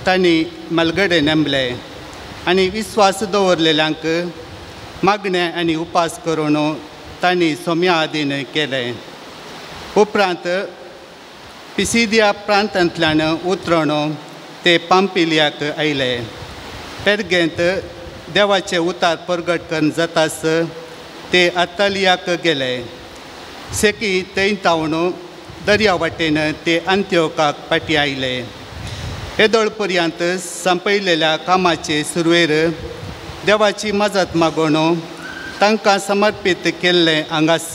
तांणी मलगडे नेमले आनी विस्वास दवरलेल्यांक मागणे आनी उपास करून तांणी सोम्या आदीन केले. उपरांत पिसिदिया प्रांतांतल्यान उतरून ते पांपिलियाक आयले. पेर्गेंत देवाचे उतार परगट करून जातास ते अतालियाक गेले. सेकी थंय तावन दर्या वाटेन ते अंत्योकाक पाटी आयले. येदोळ पर्यंत संपयलेल्या कामाचे सुरवेर देवाची मजत मागून तांकां समर्पीत केल्लें हांगास.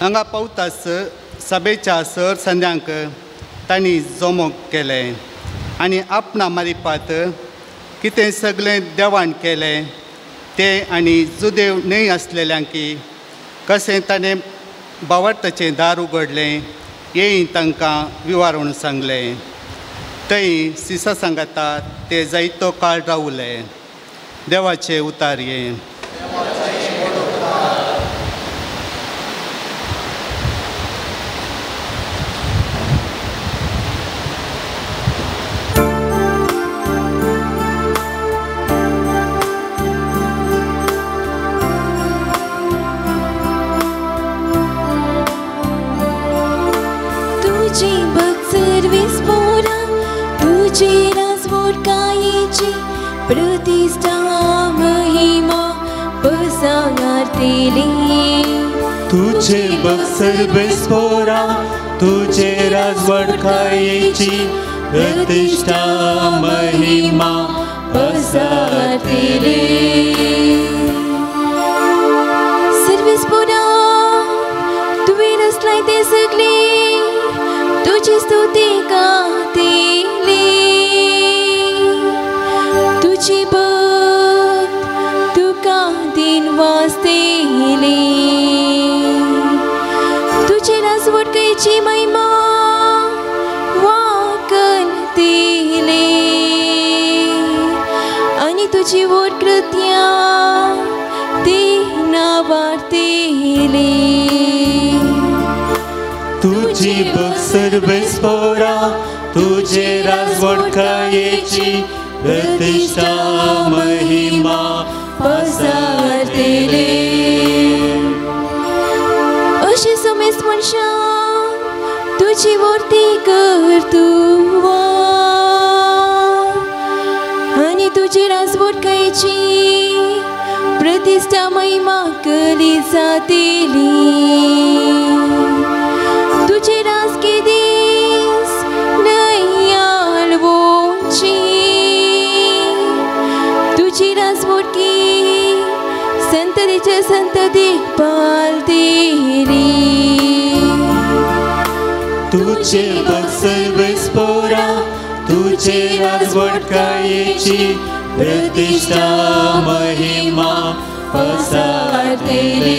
हांगा पावतास सभेच्या सर संद्यांक तांणी जमोग केलें आनी आपणा मारिपात कितें सगळें देवान केलें तें आनी जुदेव न्हय आसलेल्यांकी कशें ताणें बावटाचें दार उगडलें हेंय तांकां विवारून सांगलें. थंय सिसा सांगाता ते जायतो काळ रावले. देवाचे उतार हे. तुझी भक्त सर्विस पोरा तुझी राजवट कायेची प्रतिष्ठा महिमा पसारतेली. तुझे बक्सर बेस्पोरा तुझे राजवडकायेची प्रतिष्ठा महिमा पसारतेली. सर्विस पोरा तुवें रचलाय ते सगळे तुझी स्तुती गातेली. तुझी भक्त तुका दिन वाजतेली. तुझी राजवडकायेची महिमा वाकलतेली आनी तुझी वोट कृत्या दिना वार्तेली. तुझी बक्सर बेस्पोरा तुझे राजवडकायेची प्रतिष्ठा महिमा पसारतेली. अशें समेस्त मनशां तुझी वर्ती करतुवा आनी तुझी राजवडकायेची प्रतिष्ठा महिमा केली जातेली. तुझे राज के दीस नहीं आळवोची. तुझी राजवडकी संततीच्या संततीक पालतेली. तुझे बक्सर बेस्पोरा तुझे राजवडकायेची प्रतिष्ठा महिमा पसारतेली.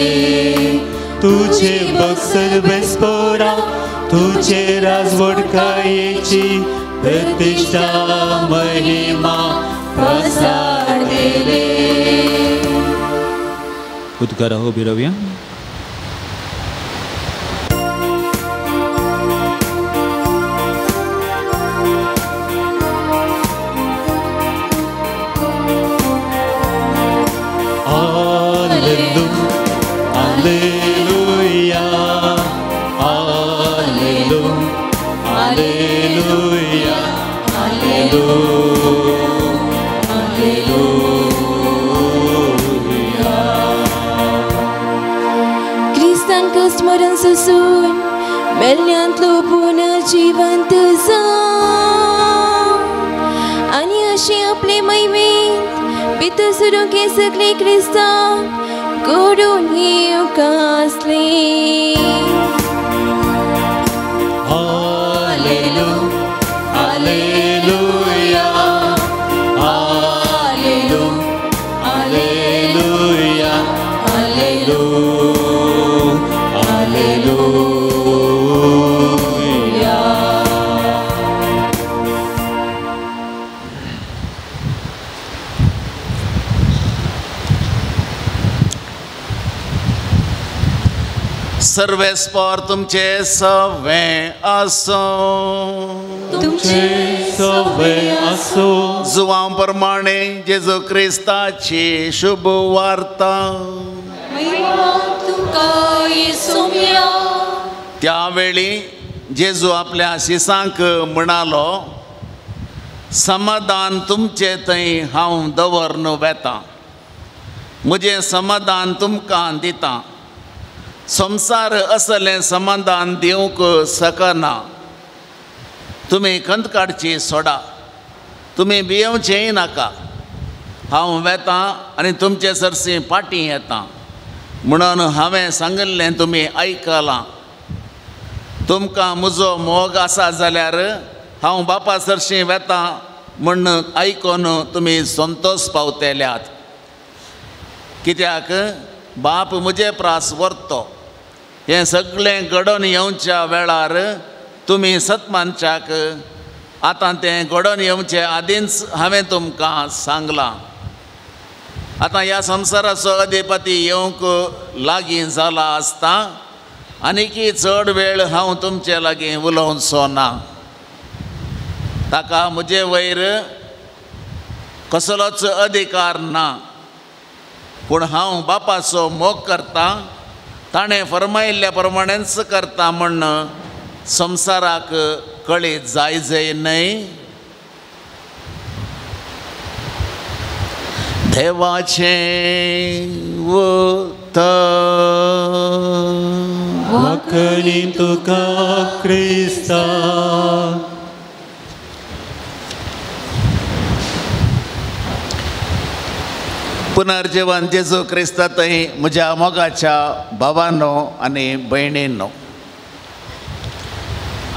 तुझे बक्सर बेस्पोरा तुझे राजवडकायेची प्रतिष्ठा महिमा पसारलेले. उद्गाराह उभी राहूया. Alleluia, Alleluia, Alleluia, Alleluia. ख्रिस्तांक स्मरण सुसून मेल्यांतलो पुनर्जिवंत जा आणि अशी आपले मैमेत भितर सुरू के सगळे ख्रिस्तांक घडून येवकासले. Alleluia, Alleluia, Alleluia, Alleluia, Alleluia, Alleluia. सर्वेस्पर तुमचे सवे असो. तुमचे सवे असो. जुवां प्रमाणे जेजू क्रिस्ताची शुभ वार्ता. त्यावेळी जेजू आपल्या शिसांक म्हणालो, समाधान तुमचे थंय हांव दवरून वेता, म्हजें समाधान तुमकां दिता. संसार असलें समाधान दिवंक शकना. तुमी खंत काडची सोडा, तुमी भियेवचेंय नाका. हांव वेता आनी तुमचे सरसी फाटीं येता म्हणून हांवें सांगिल्लें तुमी आयकलां. तुमकां म्हजो मोग आसा जाल्यार हांव बापा सरशी वेता म्हण आयकून तुमी संतोश पावतेल्यात. कित्याक बाप म्हजे प्रास व्हरतो. हें सगळें घडोवन येवच्या वेळार तुमी सतमानच्याक आतां तें घडोवन येवचे आदींच हांवें तुमकां सांगलां. आतां ह्या संवसाराचो अधिपती येवंक लागीं जाला आसता आनीकी चड वेळ हांव तुमचे लागीं उलोवचो ना. ताका म्हजे वयर कसलोच अधिकार ना, पूण हांव बापाचो मोग करता, ताणें फरमायिल्ल्या प्रमाणेंच करता म्हण संवसाराक कळीत जाय न्हय. देवाचें उतर वखणी तुका क्रिस्ता. पुनर्जीवन जेजू क्रिस्तांतय म्हज्या मोगाच्या भावांनो आनी भयणींनो,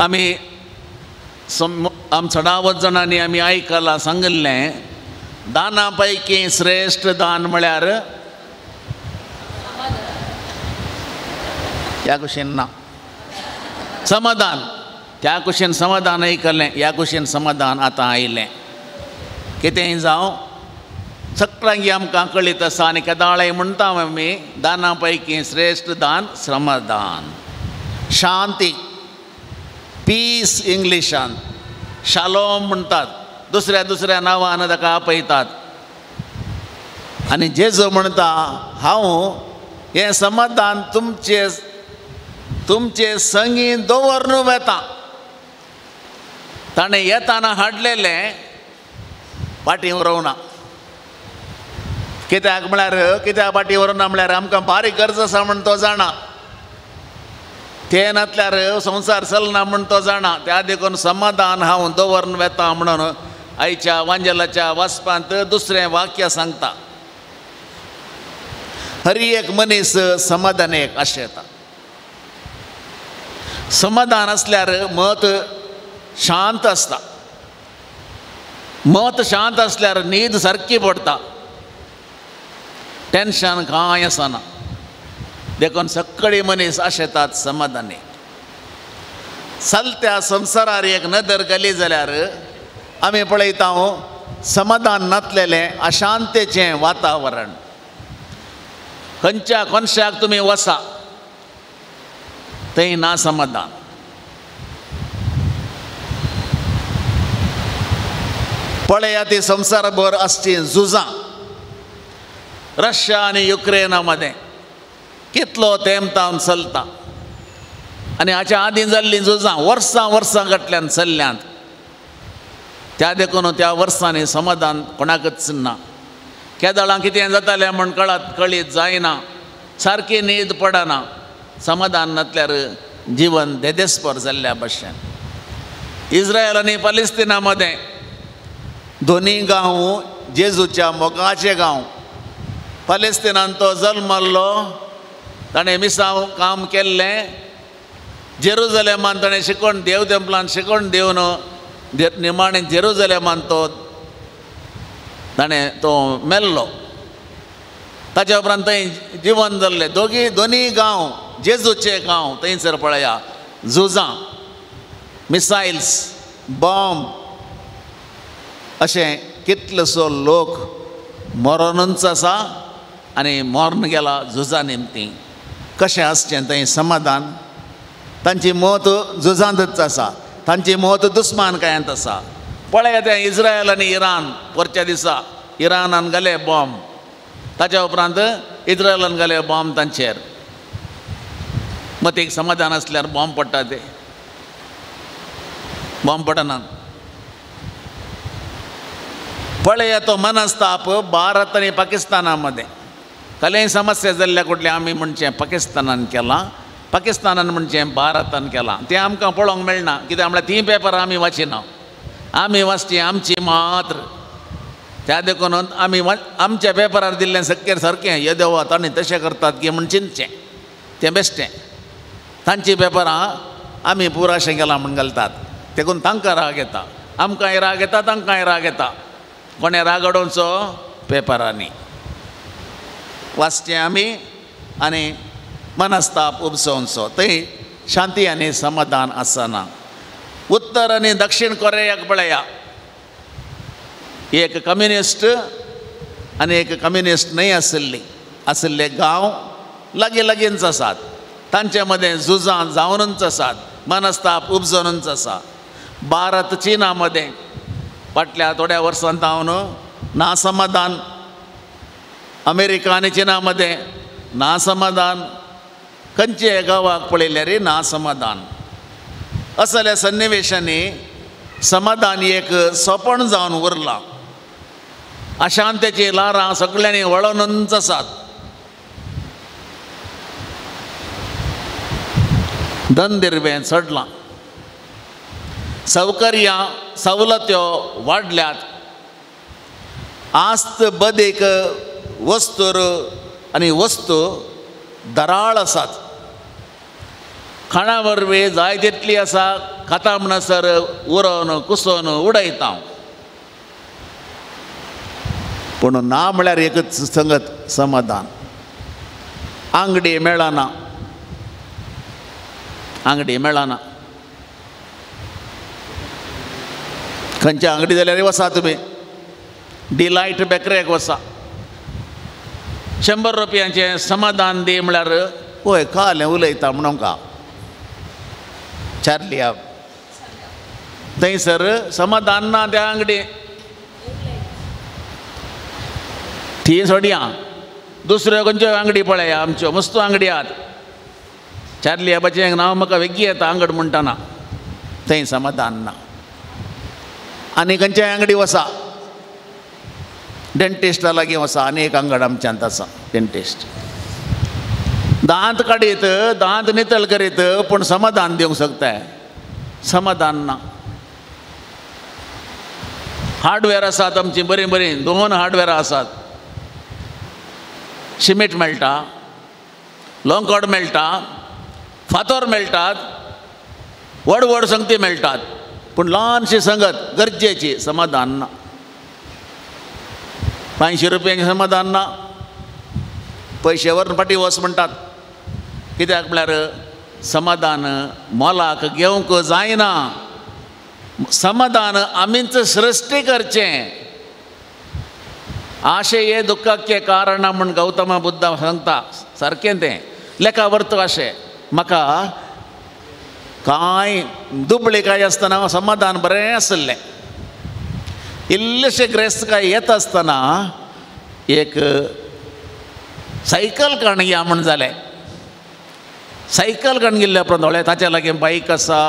आमी चडा जाणांनी आमी आयकलां सांगिल्लें, दाना पैकी श्रेश्ठ दान म्हळ्यार ह्या कुशीन ना समाधान. त्या कुशीन समाधान आयकलें, ह्या कुशीन समाधान आतां आयलें. कितेंय जावं सगळ्यांक आमकां कळीत आसा आनी केदाळय म्हणटा आमी, दाना पैकी श्रेश्ठ दान समाधान, शांती, पीस इंग्लिशान, शालोम म्हणटात, दुसऱ्या दुसऱ्या नांवान ताका आपयतात. आनी जेजू म्हणटा हांव हें समाधान तुमचे संगी दवरून वेता. ताणें येताना हाडलेलें फाटीं उरोवना. कित्याक म्हळ्यार कित्याक फाटीं उरोवना म्हळ्यार आमकां बारीक गरज आसा म्हण तो जाणा. तें नातल्यार संवसार चलना म्हण तो जाणा. त्या देखून समाधान हांव दवरून वेता म्हणून आयच्या वांजेलाच्या वाचपांत दुसरें वाक्य सांगता. हर एक मनीस समाधानेक आशेता. समाधान आसल्यार मत शांत आसता. मत शांत आसल्यार न्हीद सारकी पडटा, टेन्शन कांय आसना. देखून सगळे मनीस आशेतात समाधानी. चलत्या संवसारार एक नदर घाली जाल्यार आमी पळयता समाधान नासलेलें अशांतेचें वातावरण. खंयच्या कोनशाक तुमी वसा थंय ना समाधान. पळया ती संवसारभर आसची झुजां. रशिया आनी युक्रेना मदें कितलो तेंमतावन चलता आनी हाच्या आदीं जाल्लीं झुजां वर्सां गटल्यान चल्ल्यांत. त्या देखून त्या वर्सांनी समाधान कोणाकच ना. केदाळां कितें जातालें म्हण कळीत जायना. सारकी न्हीद पडना. समाधान नासल्यार जीवन देदेस्पर जाल्ल्या भशेन. इस्रायल आनी पालेस्तिना मदें दोनी गांव जेजूच्या मोगाचे गांव. पालेस्तिनान तो जल्मल्लो, ताणें मिसांव काम केल्लें. जेरुजलेमान ताणें शिकोण देव तेंपलान शिकोण दिवन निमाणें जेरुजलेमान ताणें तो मेल्लो. ताच्या उपरांत थंय जिवन जाल्लें. दोनी गांव जेजूचे गांव. थंयसर पळया झुजां, मिसायल्स, बॉम्ब, अशें कितलोसो लोक मरोनूच आसा आनी मरण गेला झुजां निमती. कशें आसचें थंय समाधान? तांची मौत झुजांतच आसा. तांची मौत दुस्मानकायांत आसा. पळया तें इस्रायल आनी इराण. परच्या दिसा इराणान घाले बॉम्ब. ताच्या उपरांत इस्रायलान घाले बॉम्ब तांचेर. मतीक समाधान आसल्यार बॉम्ब पडटा ते. बॉम्ब पडना. पळया तो मनस्ताप भारत आनी पाकिस्ताना मदें. कसलेय समस्या जाल्ल्या कुठलें आमी म्हणचें पाकिस्तानान केलां, पाकिस्तानान म्हणचें भारतान केलां. तें आमकां पळोवंक मेळना. कित्याक म्हळ्यार तीं पेपर आमी वाचिना. आमी वाचची आमची मात्र. त्या देखून आमी आमच्या पेपरार दिल्लें सारकें हे देवा ताणीं तशें करतात की म्हण चिंतचें. तें बेश्टें. तांची पेपरां आमी पुराशें केलां म्हण घालतात. देखून तांकां राग येता. आमकांय राग येता, तांकांय राग येता. कोणें रागडोवचो? पेपरांनी. वाचचें आमी आनी मनस्ताप उपसोवचो. थंय शांती आनी समाधान आसना. उत्तर आनी दक्षिण कोरियाक पळया. एक कम्युनिस्ट आनी एक कम्युनिस्ट न्हय आशिल्ले गांव लागींच आसात. तांचे मदें झुजां जावनूच आसात. मनस्ताप उपजोनूच आसा. भारत चीना मदें फाटल्या थोड्या वर्सांतावन ना समाधान. अमेरिका आनी चीना मदें ना समाधान. खंयचे गांवाक पळयल्यार ना समाधान. असल्या सन्निवेशांनी समाधान एक सोपण जावन उरलां. अशांतेची लारां सगळ्यांनी वळोनूच आसात. धनदिरवें चडलां. सौकर्यां सवलत्यो वाडल्यात. आस्त बदीक वस्तूर आनी वस्तू दराळ आसात. खाणा वरवीं जाय तितली आसा. खाता म्हणसर उरोवन कुसोवन उडयता. पूण ना म्हळ्यार एकच संगत समाधान. आंगडी मेळना. आंगडी मेळना. खंयच्या आंगडी जाल्यार वसा तुमी. डिलायट बेकरेक वसा. 100 रुपयांचें समाधान दी म्हळ्यार पळय कालें उलयता म्हणून का चार्ली आप. थंयसर समाधान ना त्या आंगडी. ती सोडया. दुसऱ्यो खंयच्यो आंगडी पळया. आमच्यो मस्त आंगडी आहात. चार्ली आबाचें नांव म्हाका वेगळी येता आंगड म्हणटना. थंय समाधान ना. आनी खंयच्याय आंगडी वसा. डेंटिस्टा लागीं वसा. आनी एक आंगड आमच्यांत आसा डेंटिस्ट. दांत काडीत दांत नितळ करीत पूण समाधान दिवंक शकता. समाधान ना. हार्डवेअर आसात आमची बरीं बरीं. 2 हार्डवेअरां आसात. सिमेंट मेळटा, लोंकोड मेळटा, फातर मेळटात, व्हड व्हड संगती मेळटात. पूण ल्हानशी संगत गरजेची समाधान ना. 500 रुपयांचें समाधान ना. पयशे व्हरून फाटीं वच म्हणटात. कित्याक म्हळ्यार समाधान मोलाक घेवंक जायना. समाधान आमीच सृश्टी करचें. आशे हे दुख्खाचे कारण म्हण गौतम बुद्ध सांगता. सारकें तें लेखा वर्त अशें. म्हाका कांय दुबळेकाय आसतना समाधान बरें आसलें. इल्लेशे ग्रेस्तकाय येत आसतना एक सायकल काणया म्हण जालें. सायकल काण गेल्ले उपरांत दोळे ताच्या लागीं बायक आसा.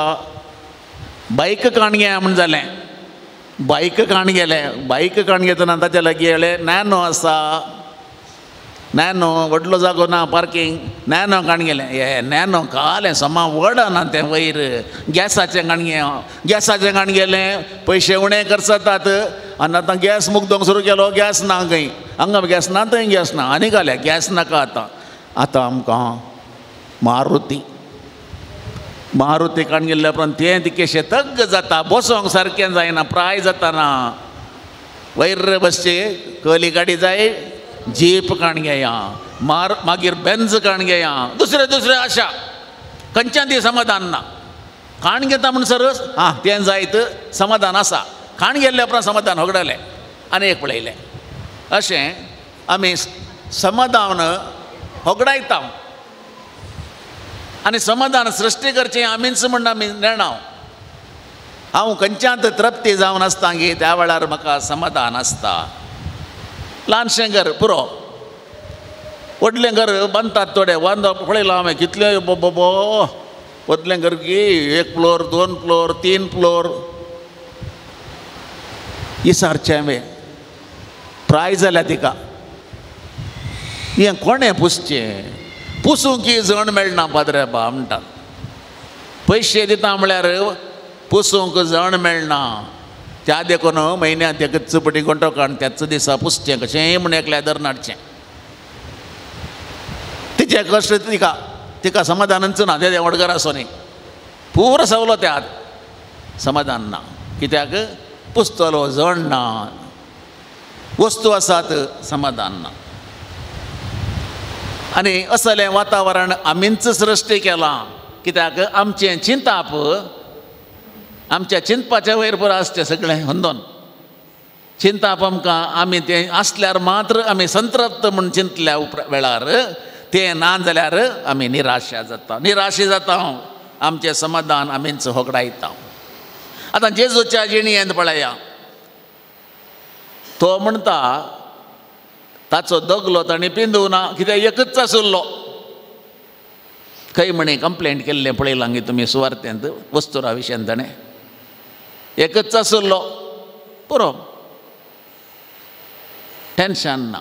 बायक काणया म्हण जालें. बायक काण गेलें. बायक काण घेतना ताच्या लागीं येलें नॅनो आसा. नॅनो व्हडलो जागो ना पार्किंग. नॅनो काण गेलें. हे नॅनो कालें समा वडना तें वयर. गॅसाचें काण घेवं. गॅसाचें काण गेलें. पयशे उणें खर्च जातात. आनी आतां गॅस मुक्दोंक सुरू केलो. गॅस ना खंय. हांगा गॅस ना थंय गॅस ना. आनी घाल्या गॅस नाका आतां. आतां आमकां मारुती काण गेल्ल्या उपरांत तें तिकेशें तग्ग जाता. बसोंक सारकें जायना. प्राय जाताना वयर बसचे कली गाडी जाय. जीप काण घेया. मागीर बेंज काण घेया. दुसरें आशा. खंयच्यान ती समाधान ना. काण घेता म्हणसर तें जायत समाधान आसा. काण गेल्ल्या उपरांत समाधान होगडलें आनी एक पळयलें. अशें आमी समाधान होगडायता आनी समाधान सृश्टी करचें आमीच म्हण आमी नेणाव. हांव खंयच्यात तृप्ती जावन आसता गे त्या वेळार म्हाका समाधान आसता. ल्हानशें घर पुरो. व्हडलें घर बांदतात थोडे. बांदप पळयलां हांवें कितले बाबा. व्हडलें घर की 1 फ्लोर 2 फ्लोर 3 फ्लोर. इसारचें हांवें प्राय जाल्या तिका. हें कोणें पुसचें. पुसूंक जण मेळना पाद्रेबा म्हणटात. पयशे दिता म्हळ्यार पुसूंक जण मेळना. त्या देखून म्हयन्यांत एक चुपटी गोंटो काण त्याच दिसा पुसचें कशेंय म्हण एकल्या धरनाडचें. तिचे कश्ट तिका समाधानच ना. ते व्हडगर आसो न्ही. पुरो सवलो त्यात समाधान ना. कित्याक पुसतलो जण ना. वस्तू आसात समाधान ना. आनी असलें वातावरण आमीच सृश्टी केलां. कित्याक आमचें चिंताप आमच्या चिंतपाच्या वयर पुरो आसचें सगळें हुंदोन. चिंताप आमकां आमी तें आसल्यार मात्र आमी संतृप्त म्हूण चिंतल्या वेळार तें ना जाल्यार आमी निराशा जाता. आमचें समाधान आमीच होगडायता. आतां जेजूच्या जिणयेंत पळया. तो म्हणटा ताचो दगलो ताणें पिंजूं ना. कित्याक एकच आसुल्लो. खंय म्हणे कंप्लेंट केल्लें पळयलां गे तुमी सुवार्तेंत वस्तुरा विशयान. ताणें एकच आसुल्लो. पुरो टेन्शन ना.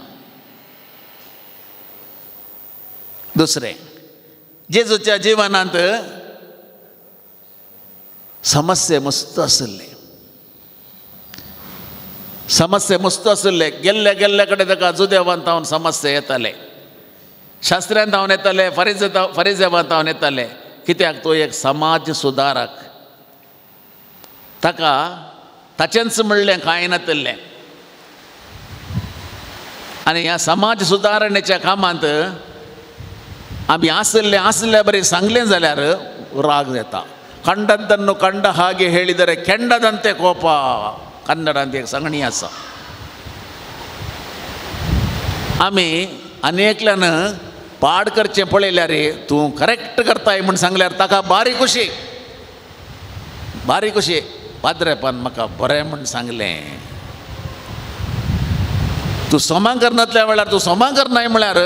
दुसरें जेजूच्या जिवनांत समस्या मस्त आसले. गेल्ले कडेन ताका जुदेवांतावन समस्या येताले. शास्त्र्यांतावन येताले. फरिजेवांतावन येताले. कित्याक तो एक समाज सुदारक. ताका ताचेंच म्हणलें कांय नातलें. आनी ह्या समाज सुदारणेच्या कामांत आमी आसले बरें सांगलें जाल्यार राग येता. कंडदन्नु कंड हागे ಹೇಳಿದರೆ ಕೆಂಡದಂತೆ ಕೋಪ. कन्नडांत एक सांगणी आसा. आमी आनेकल्यान पाड करचें पळयल्यार तूं करेक्ट करताय म्हूण सांगल्यार ताका बारीक खुशी. पाद्रेपान म्हाका बरें म्हूण सांगलें. तूं सोमां करनातल्या वेळार तूं सोमां करनाय म्हळ्यार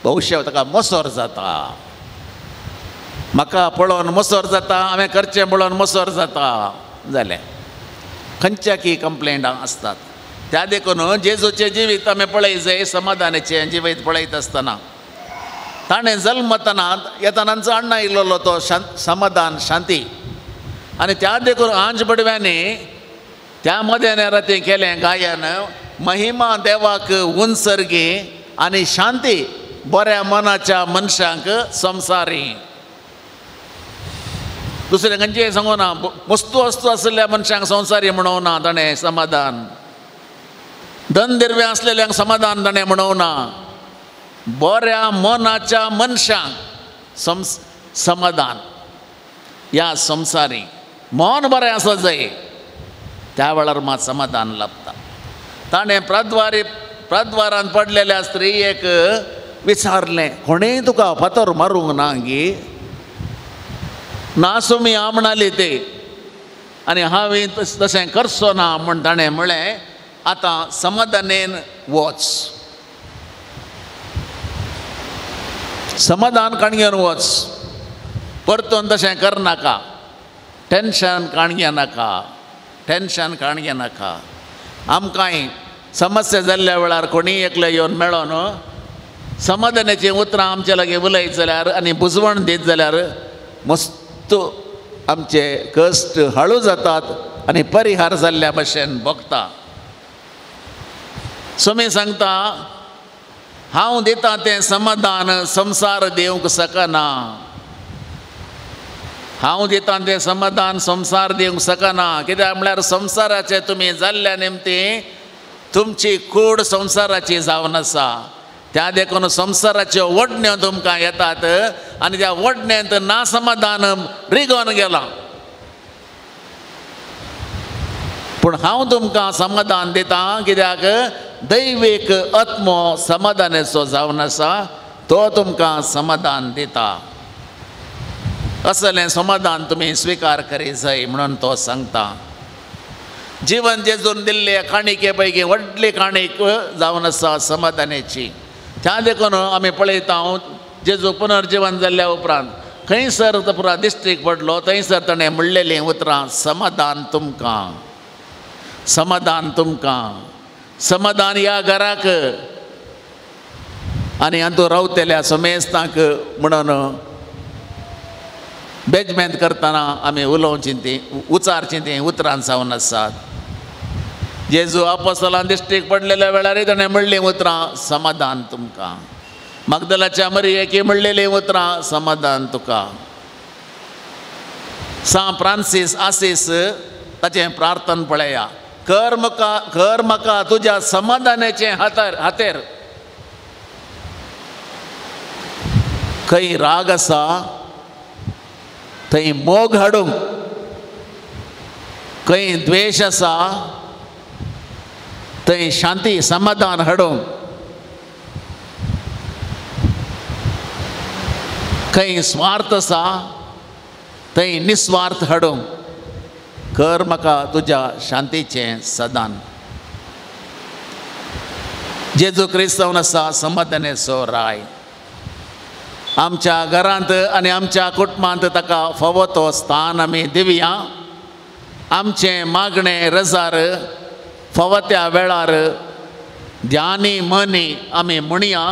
भविश्य ताका मोसोर जाता. म्हाका पळोवन मोसोर जाता. हांवें करचें पळोवन मोसोर जाता जालें. खंयच्या की कंप्लेंट आसतात. त्या देखून जेजूचें जिवीत आमी पळय जाय. समाधानाचें जिवीत पळयत आसतना ताणें येतानाच अण्णा इल्लो तो समाधान शांती. आनी त्या देखून आंज बडव्यांनी त्या मदें राती केलें गायन. महिमा देवाक उंचर्गी आनी शांती बऱ्या मनाच्या मनशांक संवसारी. दुसरें खंयचें सांगूं ना. वस्तू आसलेल्या मनशांक संवसारी म्हणूं ना ताणें समाधान. धन दिर्वे आसलेल्यांक समाधान ताणें म्हणूं ना. बऱ्या मनाच्या मनशांक समाधान या संसारी मन बरें आसा जाय त्या वेळार मात समाधान लाभता. ताणें प्रद्वारांत पडलेल्या स्त्री एक विचारलें, कोणेंय तुका फातर मारूंक ना गे? ना सुमी हांव म्हणली ते, आनी हांवें तशें करचो ना म्हण ताणें म्हळें, आतां समाधानेन वच, समाधान काणयेन वच, परतून तशें करनाका, टेन्शन काणगे नाका, टेन्शन काणगे नाका. आमकांय समस्या जाल्ल्या वेळार कोणी एकले येवन मेळो न्हू, समाधानाची उतरां आमचे लागीं उलयत जाल्यार आनी बुजवण दीत जाल्यार मस्त आमचे कश्ट हळू जातात आनी परिहार जाल्ल्या भशेन भोगता. सुमी सांगता, हांव दितां तें समाधान संवसार दिवंक शकना. हांव दितां तें समाधान संवसार दिवंक शकना. कित्याक म्हळ्यार संवसाराचे तुमी जाल्ल्या निमती तुमची कूड संवसाराची जावन आसा. त्या देखून संवसाराच्यो वडण्यो तुमकां येतात आनी त्या वडण्यांत ना समाधान रिगोवन गेलां. पूण हांव तुमकां समाधान दितां, कित्याक दैवीक आत्मो समाधानाचो जावन आसा, तो तुमकां समाधान दिता. असलें समाधान तुमी स्विकार करी जाय म्हणून तो सांगता. जीवन जेजून दिल्ले काणिके पैकी व्हडली काणीक जावन आसा समाधानाची. त्या देखून आमी पळयता, जेजू पुनर्जीवन जाल्ल्या उपरांत खंयसर पुरा दिश्टीक पडलो, थंयसर ताणें म्हणलेलीं उतरां, समाधान तुमकां, समाधान तुमकां, समाधान ह्या घराक आनी हातूंत रावतल्या समेस्तांक म्हणून बेजमेंत करतना आमी उलोवची ती उचारची ती उतरां जावन आसात. जेजू आपोस्तलां दिश्टीक पडलेल्या वेळार ताणें म्हणलीं उतरां, समाधान तुमकां. मगदलाच्या मरियेकी म्हणलेलीं उतरां, समाधान तुका. सा फ्रांसीस आसीस ताचें प्रार्थना पळया, कर म्हाका तुज्या समाधानाचें हातेर. खंय राग आसा थंय मोग हाडूंक, खंय द्वेश आसा थंय शांती समाधान हाडूंक, खंय स्वार्थ आसा थंय निस्वार्थ हाडूंक. कर म्हाका तुज्या शांतीचें सदान. जेजू क्रिस्तांव आसा समाधानाचो राय. आमच्या घरांत आनी आमच्या कुटुंबांत ताका फावो तो स्थान आमी दिवया. आमचें मागणें रजार फावो त्या वेळार ध्यानी मनी आमी म्हणया.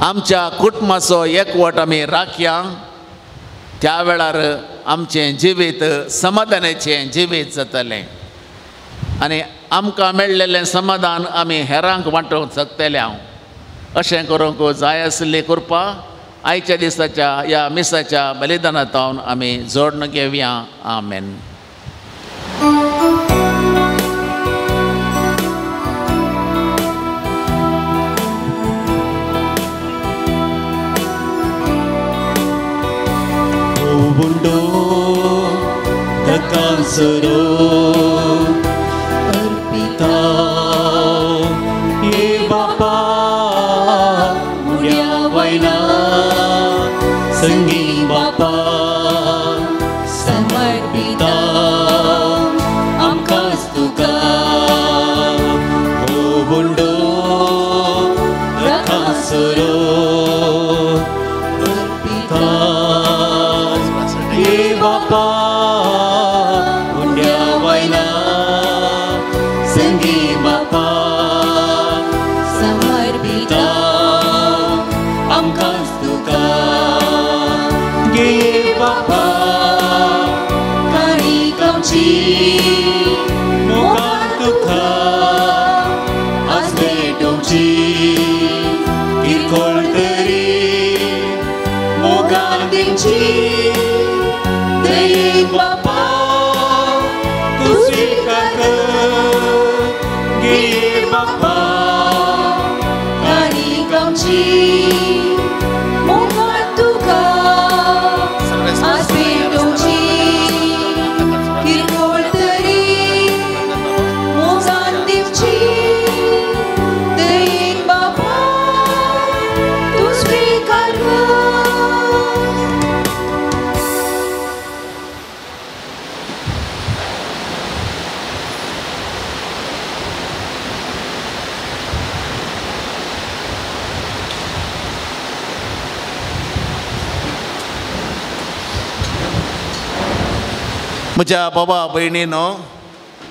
आमच्या कुटुंबाचो एकवट आमी राखया. त्या वेळार आमचें जिवीत समाधानाचें जिवीत जातलें आनी आमकां मेळ्ळेलें समाधान आमी हेरांक वांटूंक शकतले. अशें करूंक जाय आसली कृपा आयच्या दिसाच्या ह्या मिसाच्या बलिदानांतून आमी जोडून घेवया. आमेन. Bundo tekan sero arpita ye Bapa mulia waina senging Bapa samarpita amkas tuka. Oh bundo tekan sero Bapa mulia waina senggi Bapa samarpita amkas tuka. Ge Bapa kari kamchi moga tuka asle domchi kirkol teri moga dimchi. Bapa tu sweetkan ge Bapa kari kamchi moga tuka म्हज्या बाबा भयणीनो,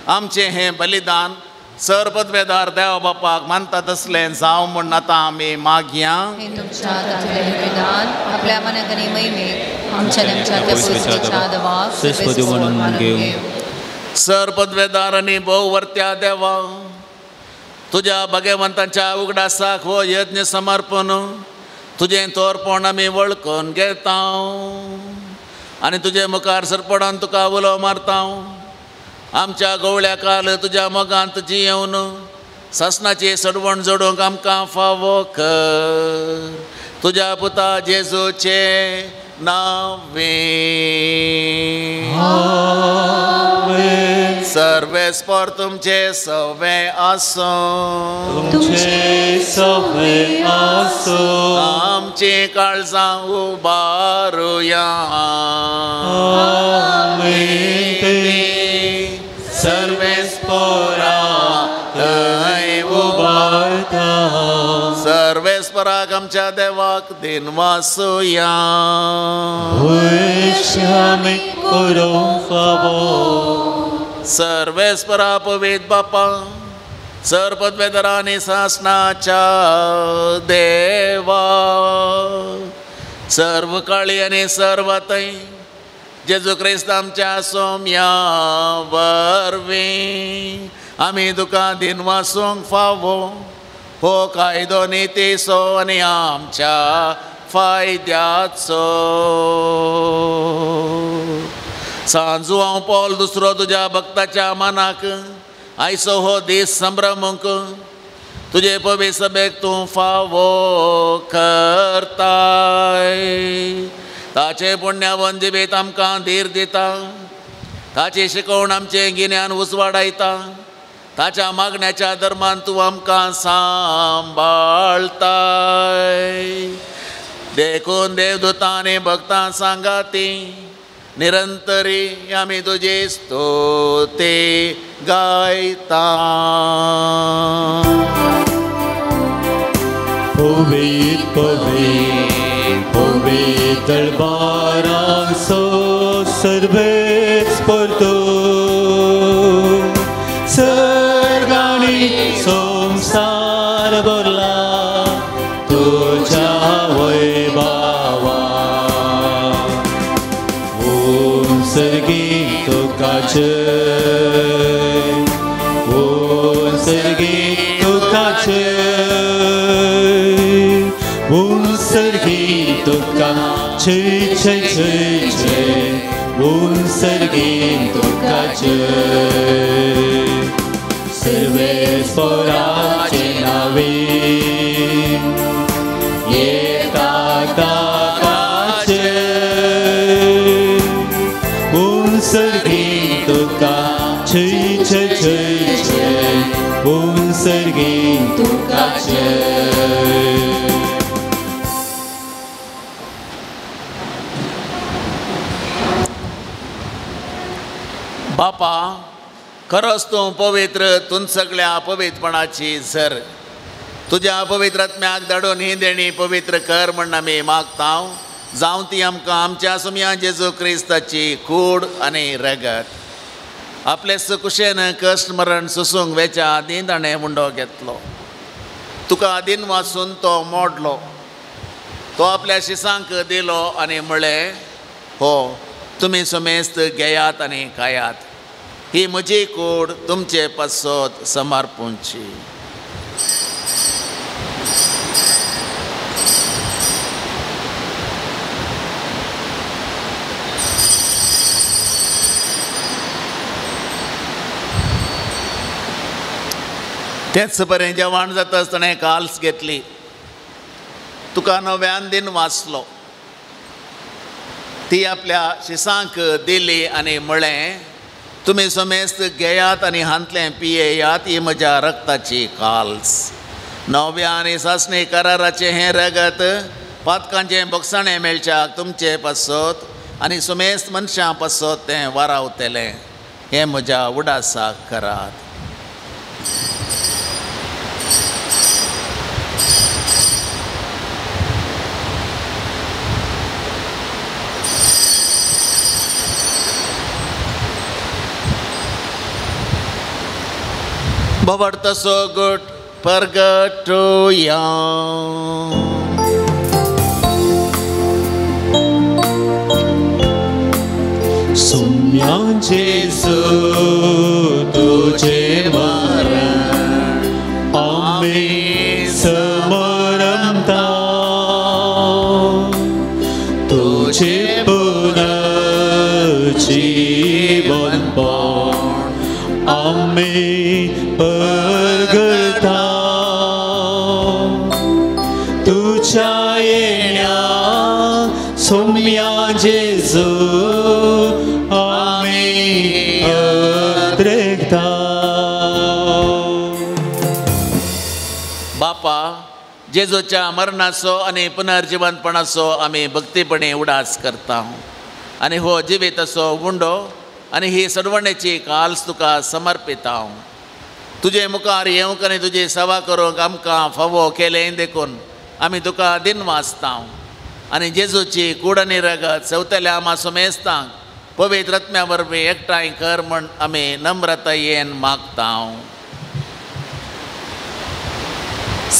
आमचें हें बलिदान सरपदवेदार देव बापाक मानता तसलें जावं म्हूण आतां आमी मागया. हे तुमच्या दातलें निवेदन आपल्या मनात आनी मैमेक आमच्या नेमच्या त्या पयसुच्या आदवाक श्रेष्ठपदी म्हणून घेऊ. सरपदवेदार आनी भोववर्त्या देवा, तुज्या भगवंताच्या उगडासाक हो यज्ञ समर्पण तुजें तोरपण आमी वळखून घेता आनी तुजे मुखार सरपडान तुका उलो मारता. आमच्या गवळ्या काल तुज्या मोगांत जियेवन ससनाची सडवण जोडूंक आमकां फावो कर. तुज्या पुता जेजूचे नांवे. सर्वेस्पर तुमचे सवे आसो. आमची काळजां उबारुया. सर्वेस्परा थंय उबारता. सर्वेस्पराक आमच्या देवाक दिनवासुया. सर्वेस्परा पवित्र बापा, सरपदवेदारा आनी सासणाच्या देवा, सर्व काळी आनी सर्वतय जेजू क्रिस्त आमच्या सोम्या वरवीं आमी तुका दिनवासूंक फावो. हो कायदो नितीचो आनी आमच्या फायद्याचो. सांजू हांव पॉल दुसरो तुज्या भक्ताच्या मनाक आयचो हो दीस संभ्रमूंक तुजे पवित्र सभेक तूं फावो करताय. ताचे पुण्यावन जिबेत आमकां धीर दिता. ताची शिकवण आमचे गिन्यान उजवाडायता. ताच्या मागण्याच्या धर्मान तूं आमकां सांबाळताय. देखून देवदूतांनी भक्तां सांगाती निरंतरी आमी तुजी स्तुती गायता. पवित्र पवित्र पवित्र दरबारांचो सर्वेस्पर तूं. सर्ग आनी संसार भरला तुज्या वैभवान. सर्गी तुका जय. सर्गी तुका जय. सर्गी तुका जय जय जय जय. सर्गी तुका जय. सर्वेस्पराचे नावे येता ताकाचे. सर्गी तुका जय जय जय जय. सर्गी तुका जय. बापा, खरोच तूं पवित्र. तूं सगळ्या पवित्रपणाची झर. तुज्या पवित्र आत्म्याक धाडून ही देणी पवित्र कर म्हण आमी मागता. जावं ती आमकां आमच्या सुम्या जेजू क्रिस्ताची कूड आनी रगत. आपले सुकुशेन कश्ट मरण सुसूंक वेच्या आदीं ताणें मुंडो घेतलो. तुका आदीन वाचून तो मोडलो. तो आपल्या शिसांक दिलो आनी म्हळें, हो तुमी सुमेस्त घेयात आनी खायात. ही म्हजी कूड तुमचे पासत समर्पूंची. तेच बरें जेवण जाता आसतना काल्स घेतली. तुका नव्यान दिन वाचलो. ती आपल्या शिसांक दिली आनी म्हळें, तुमी समेस्त घेयात आनी हांतलें पियेयात. ही म्हज्या रक्ताची काल्स. नव्या आनी सासणी कराराचें हें रगत पातकांचें बोगसाणें मेळच्याक तुमचे पासत आनी सुमेस्त मनशां पासत तें वारावतलें. हें म्हज्या उडासाक करात. Bavartaso good purgatoria. Sumya Jesu tujhe maran ame samaramta tujhe punar जीवन पाण ame परगता तुझ्या येण्या सौम्या जेजू आम्ही अद्रेकता. बापा जेजूच्या मरणाचो आणि पुनर्जीवनपणाचो आम्ही भक्तीपणे उडास करता आणि हो जिवीत असो गुंडो आणि ही सडवण्याची काल्स तुका समर्पिता. तुझे मुखार येवंक आनी तुजी सेवा करूंक आमकां फावो केलें देखून आमी तुका दिन वाचता आनी जेजूची कूड आनी रगत सवतल्या आमा सुमेस्तांक पवित्र आत्म्या वरवीं एकठांय कर म्हण आमी नम्रतायेन मागता.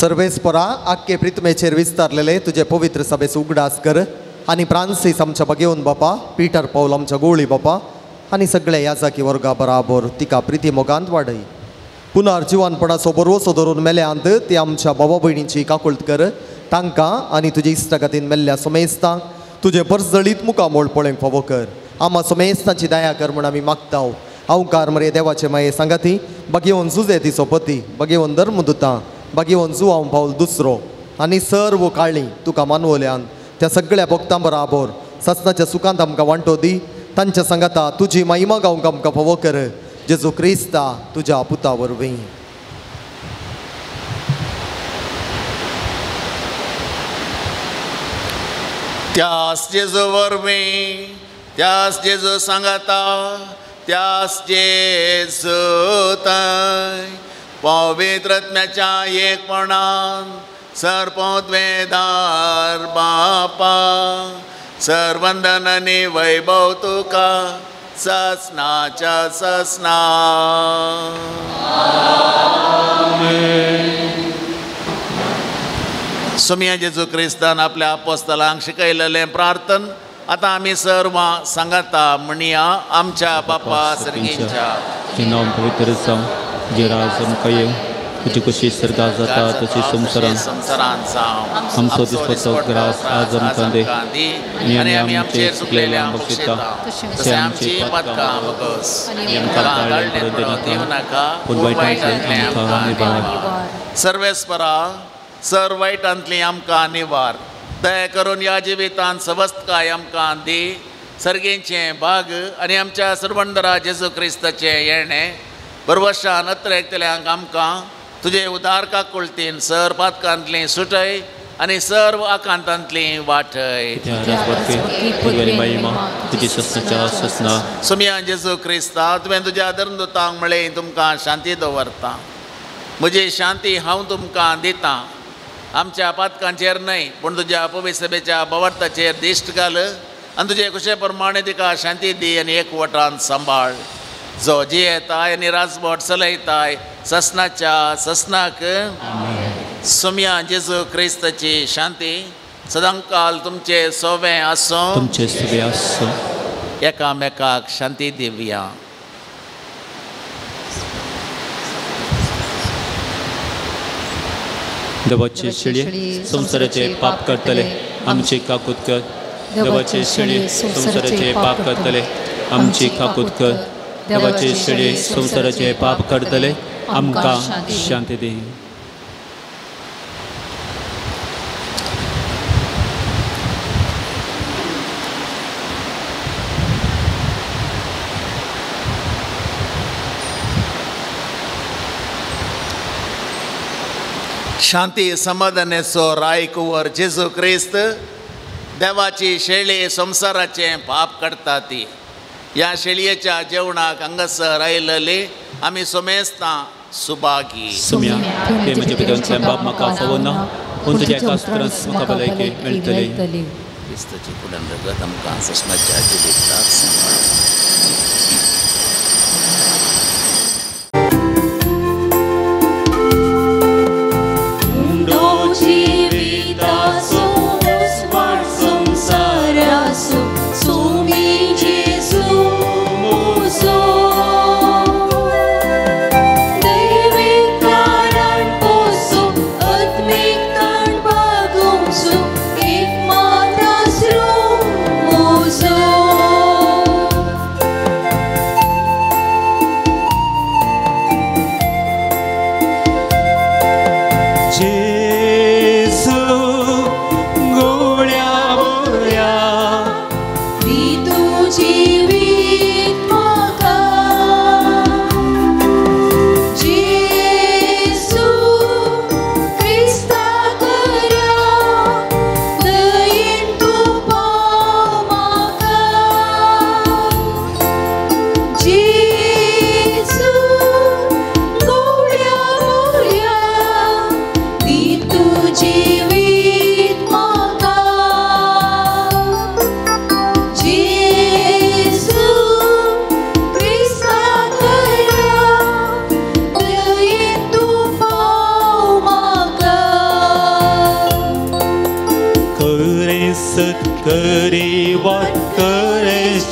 सर्वेस्परा आख्खे प्रितमेचेर विस्तारलेले तुझे पवित्र सभेस उगडास कर आनी फ्रांसीस आमच्या बगेवन बापा, पीटर पौल आमच्या गोळी बापा आनी सगळे याजाकी वर्गा बराबर तिका प्रिती मोगांत वाडय. पुनर्जीवनपणाचो बरोसो धरून मेल्यांत ती आमच्या बाबा भयणीची काकुळट कर. तांकां आनी तुजे इश्टगतीन मेल्ल्या सुमेस्तांक तुजे परजळीत मुखामोळ पळोवंक फावो कर. आमा सुमेस्तांची दया कर म्हण आमी मागता. अवकार मरे देवाचे माये सांगाती बगेवन जुजे तिचो पती, बगेवन धर्मदुतां, बगेवन जुवांव पावल दुसरो आनी सर्व काळी तुका मानवल्यान त्या सगळ्या भक्तां बराबर सस्नाच्या सुखांत आमकां वांटो दी. तांच्या सांगाता तुजी महिमा गावंक आमकां फावो कर. जेजू क्रिस्ता तुज्या पुता वरवीं. त्यास जेजू वरवीं, त्यास जेजू सांगाता, त्यास जेजू थंय पवित्र आत्म्याच्या एकपणान सर्पोद्वेदार बापा सर्वंदन आनी वैभव तुका ससनाच्या ससना. सुमया जेजू क्रिस्तान आपल्या आपोस्तलांक शिकयलेलें प्रार्थन आतां आमी सर्व सांगाता म्हणया. आमच्या बापा सर्गीच्या जे नांव पवित्र जावं, जे राज आमकां तुजी कशी सर्गा जाता तशी संवसारांत आमचो दिसपाचो ग्रास आज आमकां दे आनी आमी आमचेर चुकलेल्यांक बक्षिता तशें आमची पातकां बगस आनी आमकां धाडले दिवं नाका पूण वायटांतल्यान आमकां निवार. सर्वेस्परा सर वायटांतली आमकां निवार. दया करून ह्या जिवितांत सवस्तकाय आमकां दी. सर्गेचें भाग आनी आमच्या सर्वंदरा जेजू क्रिस्ताचें येणें बरवशान अत्र एकतल्यांक आमकां तुजे उदार काकुळटीन सर पातकांतली सुटय आनी सर्व आकांतांतली वाटय. सुमया जेजू क्रिस्ता तुवें तुज्या धर्मदुतांक म्हळें तुमकां शांती दवरता. म्हजी शांती हांव तुमकां दितां. आमच्या पातकांचेर न्हय पूण तुज्या पवित्र सभेच्या भवार्थाचेर दिश्ट घाल आनी तुजे कुशे प्रमाणे तिका शांती दी आनी एकवटान सांबाळ. जो जियेताय आनी राजवट चलयताय ससनाच्या ससनाक. सुमया जेजू क्रिस्ताची शांती सदांकाल तुमचे सोबे आसूं. तुमचे सोबे आसूं. एकामेकाक शांती दिवया. देवाचे शेळये संसाराचे पाप करतले आमची काकूत कर. देवाचे शेळये संसाराचे पाप करतले आमची काकूत कर. देवाचे शेळये संसाराचे पाप करतले आमकां शांती दी. शांती समाधानाचो रायकुंवर जेजू क्रिस्त देवाची शेळी संसाराचें पाप करता ती. ह्या शेळयेच्या जेवणाक हांगासर आयिल्ली आमी सोमेस्तां सुभागी. सुम्या ते म्हजे भितरतल्यान बाप म्हाका फावो ना पूण तुज्या कास्तरांत म्हाका भलायकी मेळटली. क्रिस्ताची कुडन रगत आमकां ससनाच्या जिविताक सांबाळ.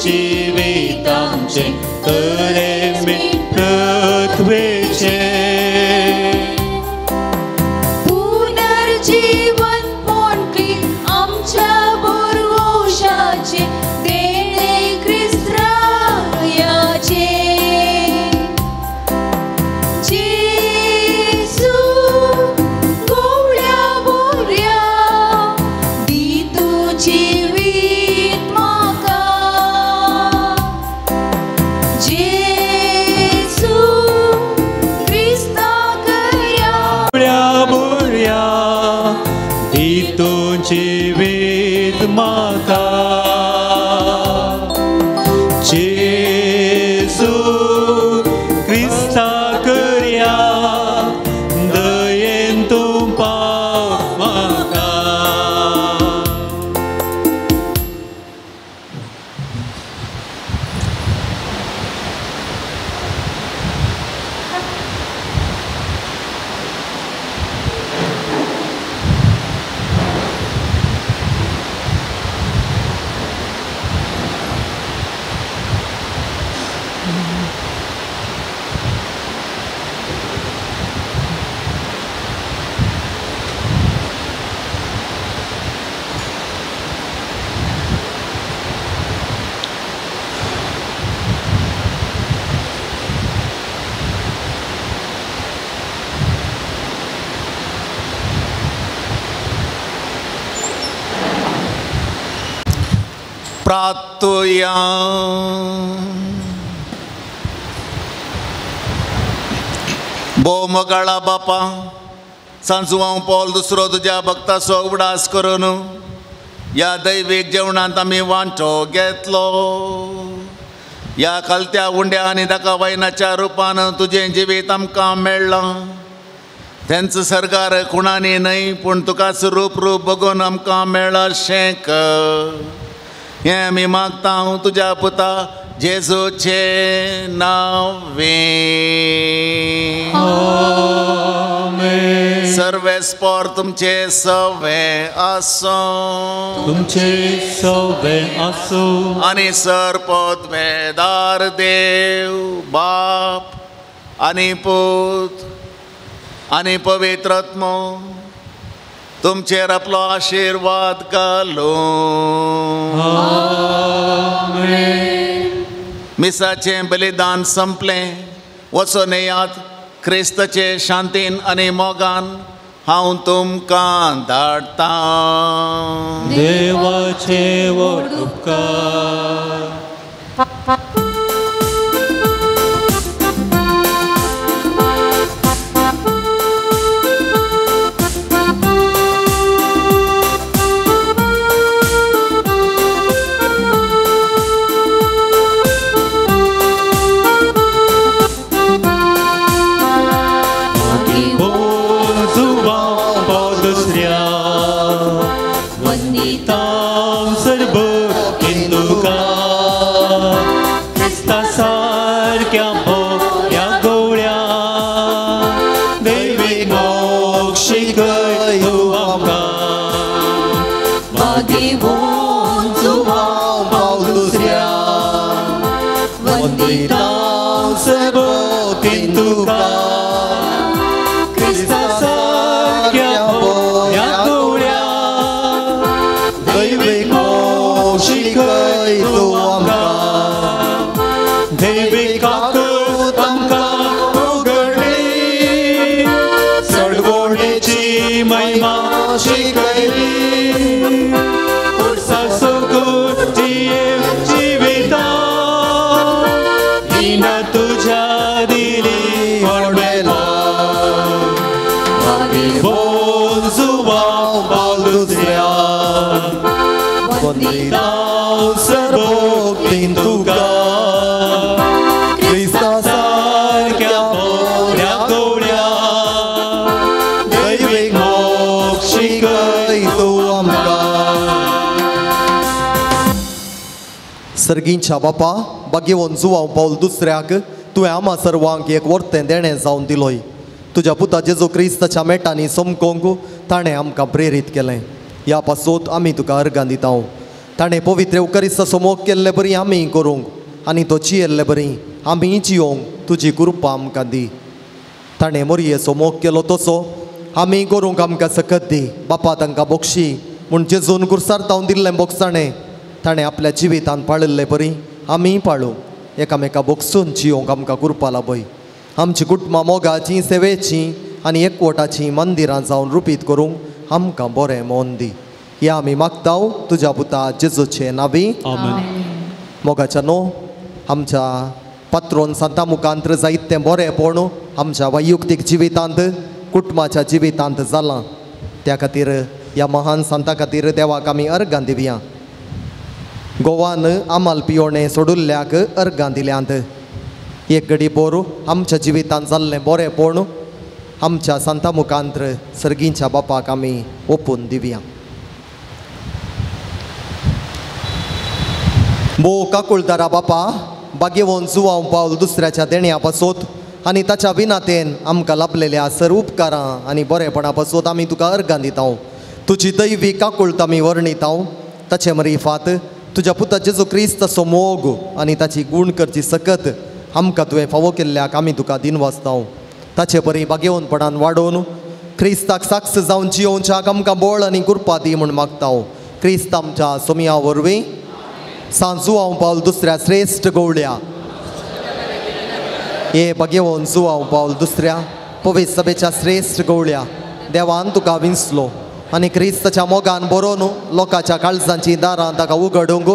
जिवीत आमचे खरे मीठ पृथ्वीचे पुनर्जीवन पोंटी आमच्या भरवशाचे देणे ख्रिस्तायाचे जेसू गोवळ्या बोऱ्या दितो जिवीत म्हाका जेसू ख्रिस्ता करया बुऱ्या दितो जिवीत म्हाका जेसू क्रिस्ता करया दयेन तूं पाव म्हाका प्रार्थया भोवमोगाळा बापा सांजू हांव पॉल दुसरो तुज्या भक्ताचो उगडास करून या दैवीक जेवणांत आमी वांटो घेतलो या खालत्या उंड्या आनी ताका वायनाच्या रुपान तुजें जिवीत आमकां मेळ्ळां तेंच सरकार कुणांनी न्हय पूण तुकाच रूप बगून आमकां मेळ्ळां अशें कर हें आमी मागता तुज्या पुता जेजूचे नांवें सर्वेस्पोर तुमचे सवे आसूं तुमचे सवे आसूं आनी सरपोत वेदार देव बाप आनी पूत आनी पवित्रात्मो तुमचेर आपलो आशीर्वाद घालूं मिसाचें बलिदान संपलें वचून येयात क्रिस्ताचे शांतीन आनी मोगान हांव तुमकां धाडटां देवाचे व्हड उपकार सर्गींच्या बापा भाग्यवन जुवांव पावल दुसऱ्याक तुवें आम्हा सर्वांक एक वर्तें देणें जावन दिलोय तुज्या पुता जेजू क्रिस्ताच्या मेटांनी समकोंक ताणें आमकां प्रेरीत केलें ह्या पासत आमी तुका अर्गां दिता ताणें पवित्र उकरिस्ताचो मोग केल्ले बरी आमी करूंक आनी तो जियेल्ले बरी आमी जियोंक तुजी कृपा आमकां दी. ताणें मोरयेचो मोग केलो तसो आमी करूंक आमकां सकत दी. बापा तांकां बोक्षी म्हूण जेजून कुर्सार दिल्लें बोगसाणें ताणें आपल्या जिवितांत पाळिल्लें बरी आमी पाळूं एकामेका बोगसून जियोंक आमकां कृपा लाभय. आमची कुटुंबां मोगाचीं सेवेचीं आनी एकवटाचीं मंदिरां जावन रुपीत करूंक आमकां बरें मोन दी. हें आमी मागतांव तुज्या पुता जेजूचे नांवी. मोगाच्या न्हू आमच्या पात्रोन सांता मुखांत्र जायतें बरेंपण आमच्या वैयक्तीक जिवितांत कुटुंबाच्या जिवितांत जालां. त्या खातीर ह्या महान सांता खातीर देवाक आमी अर्गां दिवया. गोवान आमाल पियोणें सोडुल्ल्याक अर्गां दिल्यांत एक घडी बोर आमच्या जिवितांत जाल्लें बरेंपण आमच्या सांता मुखांत्र सर्गींच्या बापाक आमी ओपून दिवया. भोव काकुळदारा बापा बागेवोन जुवांव पावल दुसऱ्याच्या देण्या पासोत आनी ताच्या विनातेन आमकां लाभलेल्या सर्व उपकारां आनी बरेपणा पासोत आमी तुका अर्गां दितांव. तुजी दैवी काकुळट आमी वर्णितांव. ताचे मरीफात तुज्या पुता जेजू क्रिस्ताचो मोग आनी ताची गूण करची सकत आमकां तुवें फावो केल्ल्याक आमी तुका दिन वाचतांव. ताचे बरी बागेवनपणान वाडोवन क्रिस्ताक साक्ष जावन जियोवच्याक आमकां बळ आनी कृपा दी म्हूण मागतांव. क्रिस्त आमच्या सोमया वरवीं सांजुवांव पावल दुसऱ्या श्रेश्ठ गवळ्या हे बागेवोन जुवांव पावल दुसऱ्या पवित्र सभेच्या श्रेश्ठ गवळ्या देवान तुका विंचलो आनी क्रिस्ताच्या मोगान बरोवन लोकांच्या काळजांची दारां ताका उगडूंक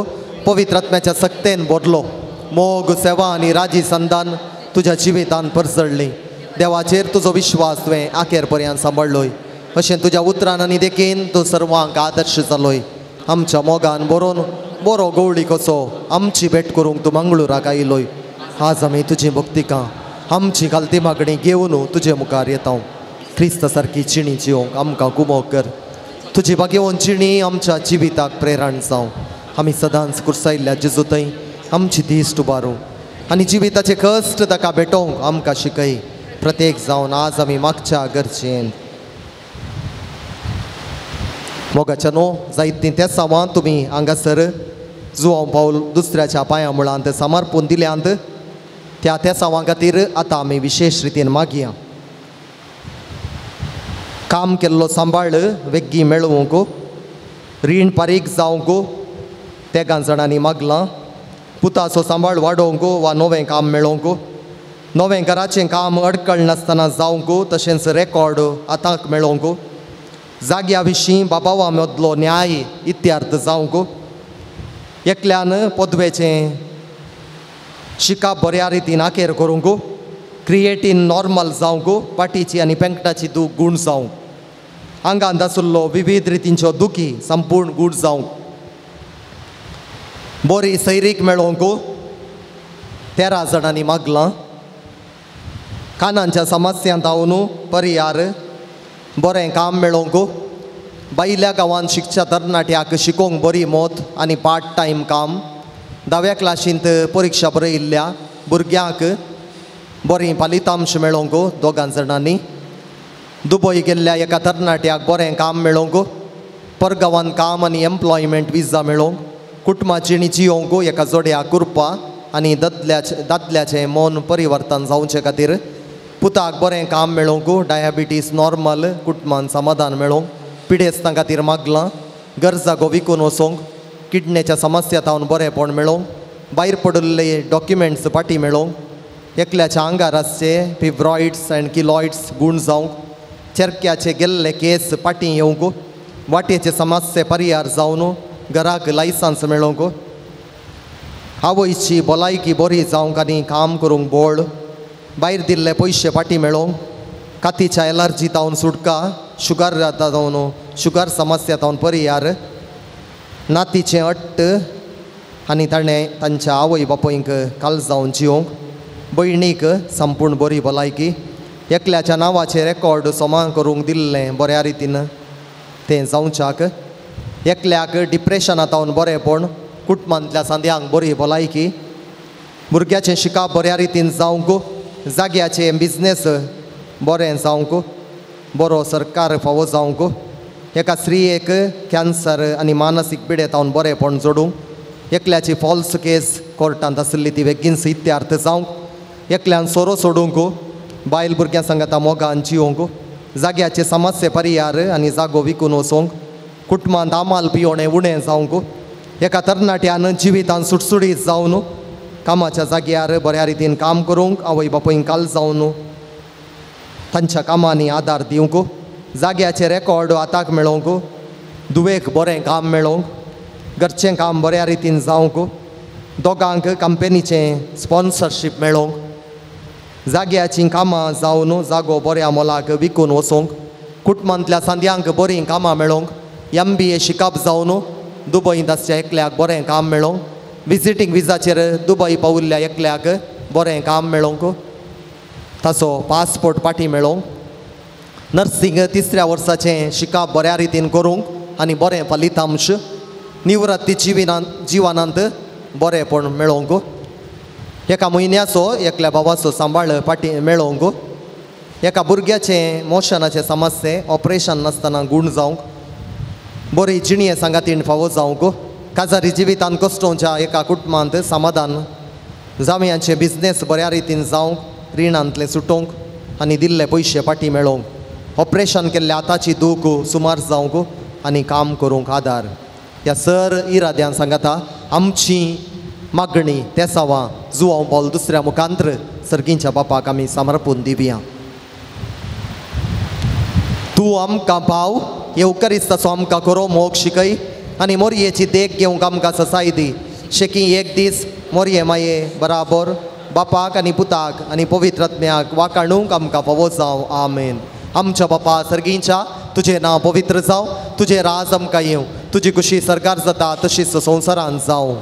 पवित्र आत्म्याच्या सक्तेन भरलो. मोग सेवा आनी राजी संदान तुज्या जिवितांत परसडली. देवाचेर तुजो विश्वास तुवें आखेर पर्यंत सांबाळलोय. अशें तुज्या उतरान आनी देखीन तूं सर्वांक आदर्श जालोय. आमच्या मोगान बरोवन बरो गवळी कसो आमची भेट करूंक तूं मंगळुराक आयलोय. आज आमी तुजी भक्तिकां आमची घालती मागणी घेवन तुजे मुखार येतांव. क्रिस्ता सारकी जिणी जियोंक आमकां कुमो कर. तुजी बागेवोन जिणी आमच्या जिविताक प्रेरण जावं. आमी सदांच कुर्सायल्ल्या जेजू थंय आमची दिश्ट उबारूं आनी जिविताचे कश्ट ताका भेटोवंक आमकां शिकय. प्रत्येक जावन आज आमी मागच्या गरजेन मोगाच्या न्हू जायतीं त्या सामान तुमी हांगासर जुवांव पावल दुसऱ्याच्या पांया मुळांत समर्पून दिल्यांत त्या सावां खातीर आतां आमी विशेश रितीन मागया. काम केल्लो सांबाळ वेग्गी मेळोवंक रीण फारीक जावंक तेगां जाणांनी मागलां. पुताचो सांबाळ वाडोवंक वा नवें काम मेळोवंक नवें घराचें काम अडकळ नासतना जावंक तशेंच रेकॉर्ड आतांक मेळोवंक जाग्या विशीं बाबावा मदलो न्याय इत्यार्थ जावंक एकल्यान पदवेचें शिकाप बऱ्या रितीन आखेर करूंक क्रिएटीन नॉर्मल जावंक पाटीची आनी पेंकटाची गूण जावंक आंगांत आसुल्लो विविध रितींच्यो दुखी संपूर्ण गूण जावंक बरी सैरीक मेळोवंक 13 जाणांनी मागलां. कानांच्या समस्यांत हांव पर्यार बरें काम मेळोवंक बायल्या गांवांत शिकच्या तरणाट्याक शिकोवंक बरी मोत आनी पार्ट टायम काम 10व्या क्लासींत परिक्षा बरयल्ल्या भुरग्यांक बरी फालितांश मेळोवंक 2 जाणांनी. दुबय गेल्ल्या एका तरणाट्याक बरें काम मेळोवंक परगांवांत काम आनी एम्प्लॉयमेंट विजा मेळोवंक कुटुंबाची जिणी जियोवंक एका जोड्याक कृपा आनी दादल्याचें मन परिवर्तन जावचे खातीर पुताक बरें काम मेळोवंक डायबिटीस नॉर्मल कुटुंबान समाधान मेळोवंक पिडेस्तां खातीर मागलां. गरजा गो विकून वचोवंक किडनेच्या समस्यांतावन बरेंपण मेळोवंक भायर पडिल्ले डॉक्युमेंट्स पाटी मेळोवंक एकल्याच्या आंगार आसचे फिब्रॉइड्स एंड किलॉइड्स गूण जावंक चेरक्याचे गेल्ले केस पाटी येवंक वाटेचे समस्ये पर्यार जावन घराक लायसन्स मेळोवंक आवयची भलायकी बरी जावंक आनी काम करूंक बळ भायर दिल्ले पयशे पाटी मेळोवंक कातीच्या एलर्जी तावन सुटका शुगर जावन शुगर समस्या तावन पर्यार नातीचें अट्ट आनी ताणें तांच्या आवय बापायक काल जावन जियोवंक भयणीक संपूर्ण बरी भलायकी एकल्याच्या नांवाचें रेकॉर्ड सोमां करूंक दिल्लें बऱ्या रितीन तें जावच्याक एकल्याक डिप्रेशनांत तावन बरेंपण कुटुंबांतल्या सांद्यांक बरी भलायकी भुरग्याचें शिकाप बऱ्या रितीन जावंक जाग्याचें बिजनेस बरें जावंक बरो सरकार फावो जावंक एका स्त्रियेक कॅन्सर आनी मानसीक पिडेतावन बरेपण जोडूंक एकल्याची फॉल्स केस कोर्टांत आसली ती बेगीन इत्यार्थ जावंक एकल्यान सोरो सोडूंक बायल भुरग्यां सांगाता मोगान जिवंक जाग्याचे समस्ये परिहार आनी जागो विकून वचोंक कुटुंबांत आमाल पियोणें उणें जावंक एका तरणाट्यान जिवितान सुटसुडीत जावन कामाच्या जाग्यार बऱ्या रितीन काम करूंक आवय बापूय काल जावन तांच्या कामांनी आदार दिवंक जाग्याचे रेकॉर्ड आताक मेळोवंक दुवेक बरें काम मेळोवंक घरचें काम बऱ्या रितीन जावंक दोगांक कंपनीचें स्पॉन्सरशीप मेळोवंक जाग्याचीं कामां जावन जागो बऱ्या मोलाक विकून वचोंक कुटुंबांतल्या सांद्यांक बरीं कामां मेळोवंक MBA शिकप जावन दुबईंत आसच्या एकल्याक बरें काम मेळोवंक विजिटींग विजाचेर दुबई पावुल्ल्या एकल्याक बरें काम मेळोवंक ताचो पासपोर्ट पाटी मेळोवंक नर्सिंग 3ऱ्या वर्साचें शिकप बऱ्या रितीन करूंक आनी बरें फलितांश निवृत्ती जिवनांत बरेंपण मेळोवंक एका म्हयन्याचो एकल्या भावाचो सांबाळ पाटी मेळोवंक एका भुरग्याचें मोशनाचे समस्ये ऑपरेशन नासतना गूण जावंक बरी जिणये सांगातीन फावो जावंक काजारी जिवितान कश्टोवच्या एका कुटुंबांत समाधान जावयांचे बिझनेस बऱ्या रितीन जावंक रिणांतले सुटोवंक आनी दिल्ले पयशे पाटी मेळोवंक ऑपरेशन केल्ले आतांची दूख सुमार जावंक आनी काम करूंक आदार ह्या सर इराद्यान सांगाता आमची मागणी तेसावां जुवांव पॉल दुसऱ्या मुखांत्र सर्गींच्या बापाक आमी समर्पून दिवया. तूं आमकां पाव येवकरिस्ताचो आमकां करो मोग शिकय आनी मोरयेची देख घेवंक आमकां ससाय दी. शेकी एक दीस मोरये माये बराबर बापाक आनी पुताक आनी पवित्र आत्म्याक वाकाणूंक आमकां फावो जावं. आमेन. आमच्या बापा सर्गींच्या तुजें नांव पवित्र जावं, तुजें राज आमकां येवं, तुजी खुशी सरकार जाता तशीच संवसारांत जावं.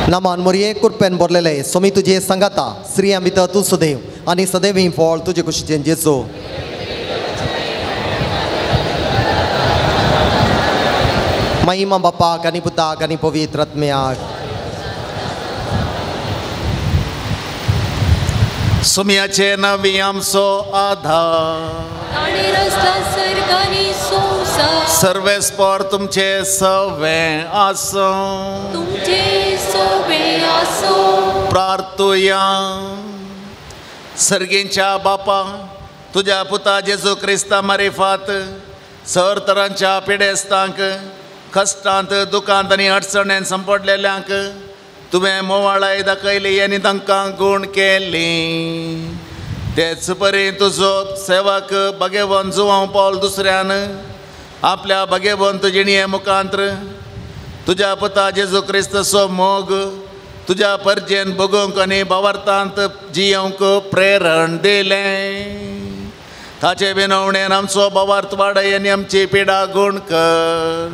नामान मोरये कृपेन बरलेले सोमी तुजे सांगाता स्त्रियां भितर तूं सदैव आनी सदैव ही फळ तुजे कुशीचें जेजू. महिमा बापाक आनी पुताक आनी पवित्र आत्म्याक. सुम्याचे नवी आमचो आधार सर्वेस्पर तुमचे सवे आसो प्रार्थुया. सर्गींच्या बापा तुझ्या पुता जेजू क्रिस्ता मारिफात सर तरांच्या पिडेस्तांक कश्टांत दुखांत आनी अडचणेन संपडलेल्यांक तुवें मोवाळाय दाखयली आनी तांकां गूण केली. तेच परी तुजो सेवक भगेवन जुवांव पॉल दुसऱ्यान आपल्या भगेवन जिणये मुखांत्र तुज्या पुता जेजू क्रिस्ताचो मोग तुज्या परजेन बगूंक आनी भावार्थांत जियोंक प्रेरण दिलें. ताचे विनवणेन आमचो भावार्थ वाडय आनी आमची पिडा गूण कर.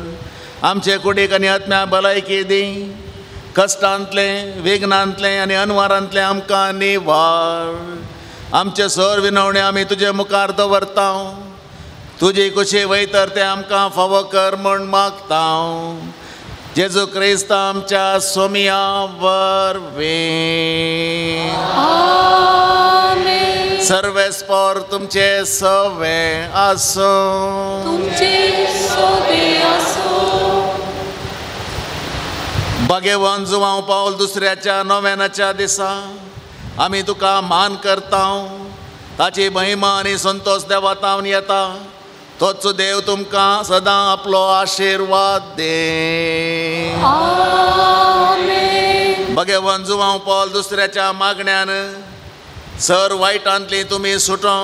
आमचे कुडीक आनी आत्म्या भलायकी दी. कश्टांतले विघ्नांतले आनी अनवारांतले आमकां निवार. आमचे सर विनवणे आमी तुजे मुखार दवरता. तुजी कुशी वयतर ते आमकां फावो कर म्हूण मागता. जेजू क्रिस्त आमच्या सोमिया वरवीं. सर्वेस्पर तुमचे सवे आसो. भगेवन जुवांव पावल दुसऱ्याच्या नोवेनाच्या दिसा आमी तुका मान करता. ताची महिमा आनी संतोष देवातावन येता. तोच देव तुमकां सदां आपलो आशिर्वाद दे. भगेवन जुवांव पॉल दुसऱ्याच्या मागण्यान सर वायटांतली तुमी सुटो.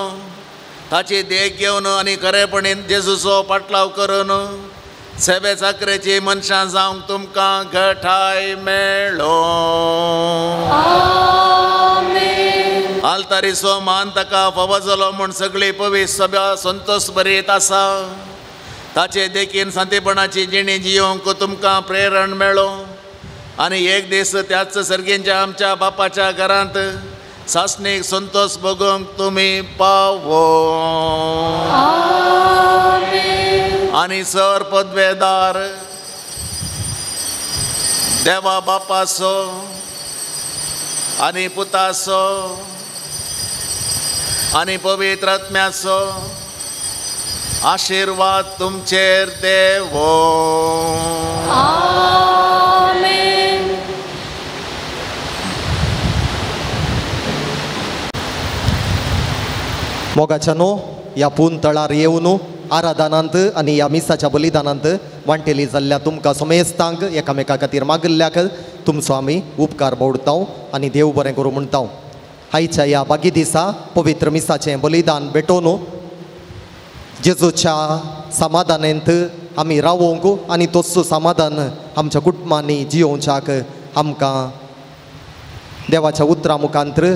ताची देख घेवन आनी खरेपणीन जेजूचो पाटलाव करून सेवे साकरेची मनशां जावंक तुमकां घटाय मेळो. आल्तारीचो मान ताका फावो जालो म्हूण सगळी पवित्र सभा संतोष बरीत आसा. ताचे देखीन सांतीपणाची जिणी जियोंक तुमकां प्रेरण मेळो. आनी एक दीस त्याच सर्गींच्या आमच्या बापाच्या घरांत सासणीक संतोष भोगूंक तुमी पावो. आनी सर पदवेदार देवा बापाचो आनी पुताचो आनी पवित्र आत्म्याचो आशीर्वाद तुमचेर देवो. आमेन. मोगाच्यानो ह्या पून तळार येवन आराधनांत आनी ह्या मिसाच्या बलिदानांत वांटेली जाल्ल्या तुमकां समेस्तांक एकामेका खातीर मागिल्ल्याक तुमचो आमी उपकार बावडटाव आनी देव बरें करूं म्हणटाव. आयच्या ह्या बागी दिसा पवित्र मिसाचें बलिदान भेटोवन जेजूच्या समाधानांत आमी रावोंक आनी तोच समाधान आमच्या कुटुंबांनी जियोवच्याक आमकां देवाच्या उतरां मुखांतर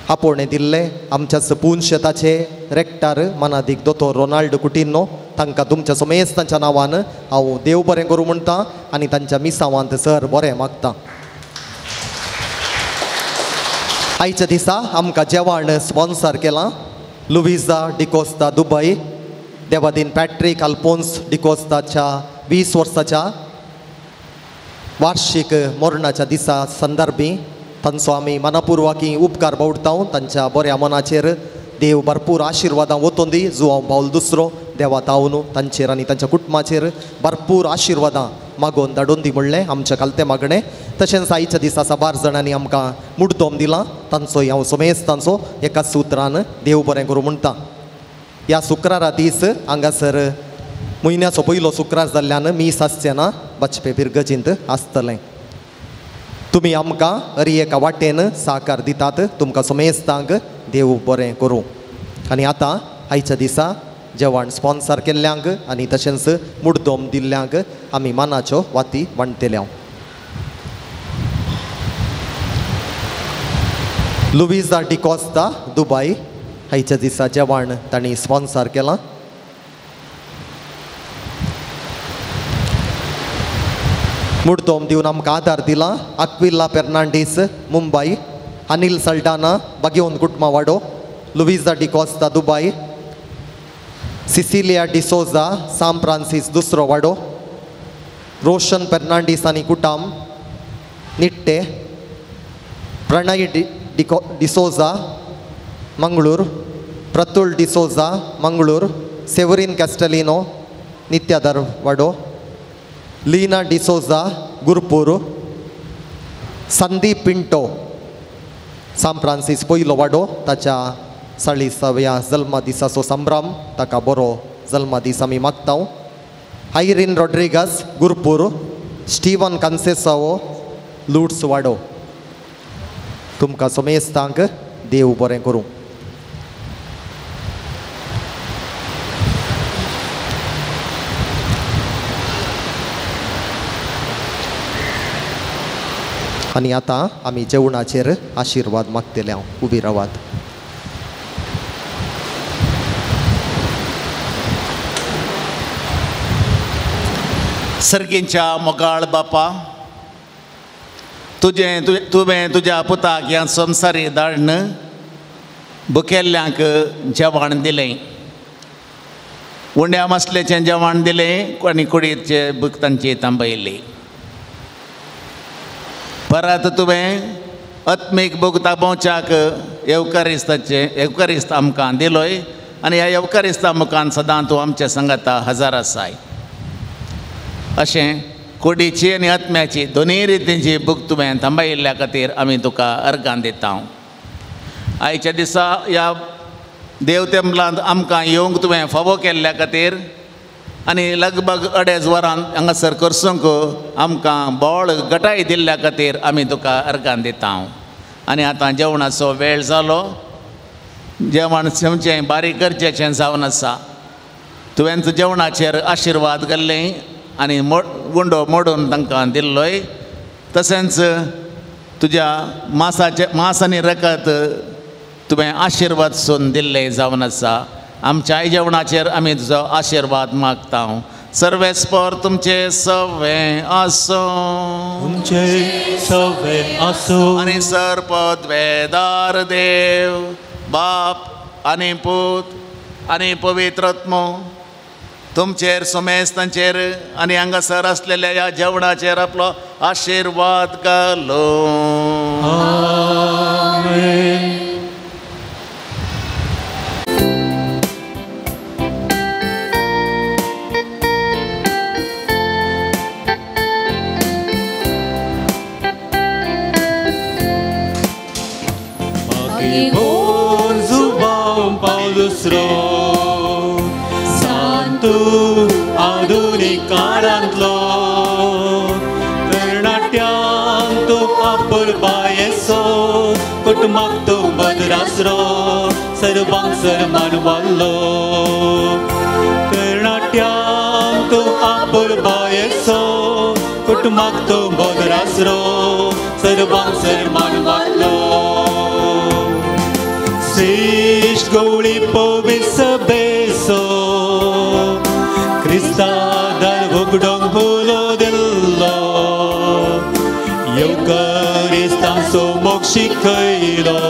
आपोवणें दिल्लें. आमच्या पुंशताचे रेक्टार मानादीक दोतोर रोनाल्ड कुटिन्नो तांकां तुमच्या समेस्तांच्या नांवान हांव देव बरें करूं म्हणटा आनी तांच्या मिसांवांत सर बरें मागता. आयच्या दिसा आमकां जेवण स्पॉन्सर केलां लुविजा डिकोस्ता दुबय. देवादीन पॅट्रीक आल्फोन्स डिकोस्ताच्या 20 वर्साच्या वार्षिक मरणाच्या दिसा संदर्भी तांचो आमी मनपूर्वकी उपकार बावडटाव. तांच्या बऱ्या मनाचेर देव भरपूर आशिर्वादां वतून दी. जुवांव पावल दुसरो देवा तावन तांचेर आनी तांच्या कुटुंबाचेर भरपूर आशिर्वादां मागोवन धाडून दी म्हणलें आमचें कालतें मागणें. तशेंच आयच्या दिसा 12 जाणांनी आमकां मुर्तोम दिलां. तांचो हांव समेस्तांचो एकाच सुत्रान देव बरें करूं म्हणटा. ह्या शुक्रारा दीस हांगासर म्हयन्याचो पयलो शुक्रार जाल्ल्यान मीस आसचें ना, बचपे बिरगजींत आसतलें. तुमी आमकां हर एका वाटेन सहकार दितात. तुमकां समेस्तांक देव बरें करूं. आनी आतां आयच्या दिसा जेवण स्पॉन्सर केल्ल्यांक आनी तशेंच मुर्तोम दिल्ल्यांक आमी मानाच्यो वाती वांटतल्यो. लुविजा डिकोस्ता दुबय आयच्या दिसा जेवण तांणी स्पॉन्सर केलां. मुर्तोम दिवन आमकां आदार दिला. अक्विला फेर्नांडीस मुंबय, अनिल सल्डाना बागेवन कुटुंबा वाडो, लुविजा डिकोस्ता दुबय, सिसिलिया डिसोजा सान फ्रांसीस दुसरो वाडो, रोशन फेर्नांडीस आनी कुटाम निट्टे, प्रणय डिसोजा मंगळूर, प्रतुल डिसोजा मंगळूर, सेवरीन कॅस्टलिनो नित्यादर वाडो, लीना डिसोजा गुरपूर, संदीप पिंटो सान फ्रांसीस पयलो वाडो. ताच्या 40व्या जल्मा दिसाचो संभ्रम ताका बरो जल्मा दीस आमी मागताव. आयरीन रॉड्रिगस गुरपूर, स्टीवन कन्सेसावो लुड्स वाडो. तुमकां समेस्तांक देव बरें करूं. आनी आतां आमी जेवणाचेर आशिर्वाद मागतले. हांव उबी रावात. सर्गींच्या मोगाळ बापा, तुवें तुज्या पुताक ह्या संवसारी धाडन भुकेल्ल्यांक जेवण दिलें. उंड्या मसलेचें जेवण दिलें आनी कुडीचे भूक तांची थांबयली. परत तुवें आत्मीक भूक तापोवच्याक येवकारिस्त आमकां दिलोय आनी ह्या येवकारिस्ता मुखान सदां तूं आमच्या संगता हजर आसाय. अशें कुडीची आनी आत्म्याची दोनूय रितींची भूक तुवें थांबयल्ल्या खातीर आमी तुका अर्गां दिता. आयच्या दिसा ह्या देव तेंपलांत आमकां येवंक तुवें फावो केल्ल्या खातीर आनी लगभग 2.5 वरां हांगासर करसूंक आमकां बोळ गटाय दिल्ल्या खातीर आमी तुका अर्गां दिता. आनी आतां जेवणाचो वेळ जालो. जेवण सेवचें बारीक गरजेचें जावन आसा. तुवें जेवणाचेर आशिर्वाद घाल्लें आनी गुंडो मोडून तांकां दिल्लोय. तशेंच तुज्या मांस आनी रगत तुवें आशिर्वाद सून दिल्लें जावन आसा. आमच्या जेवणाचेर आमी तुजो आशिर्वाद मागता. सर्वेस्पर तुमचे सवें आसूं, तुमचे सवें आसूं. आनी सर्पद वेदार देव बाप आनी पूत आनी पवित्र आत्मो तुमचेर सुमेस्तांचेर आनी हांगासर असलेल्या ह्या जेवणाचेर आपलो आशीर्वाद घालो. Santo आधुनिक काळांतलो तरणाट्यांक तो आपुरबायेचो कुटुंबाक तो बदरासरो सर्वांक सन्मान वाल्लो. तरणाट्यांक तो आपुरबायेचो कुटुंबाक तो बदरासरो सर्वांक सन्मान वाल्लो. श्रेष्ठ गवळी पवित्र बेसो क्रिस्ता दार उगडोंक बोलो दिल्लो. येवकारिस्तांचो मोग शिकयलो.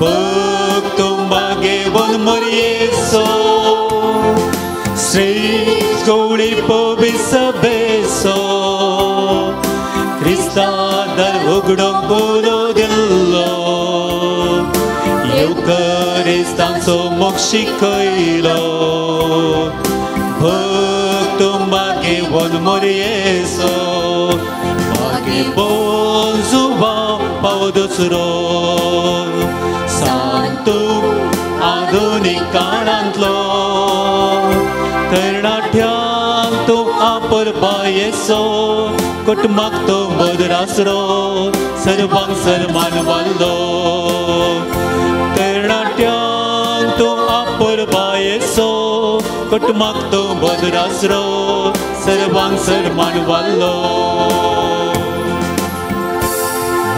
भक्तो मागे वन मरयेचो श्रेष्ठ गवळी पवित्र बेसो क्रिस्ता दार उगडोंक बोलो दिल्लो. येवकारिस्तांचो मोग शिकयलो. भक्तो मागे वन मरयेचो मागे बोजुवा पावदुसरो. सांतो आधुनिक काळांतलो तरणाट्यांक तो आपुरबायेचो कुटुंबाक तो बदरासरो सर्वांक सन्मान वाल्लो. तरणाट्यांक तो आपुरबायेचो कुटुंबाक तो बदरासरो सर्वांक सन्मान वाल्लो.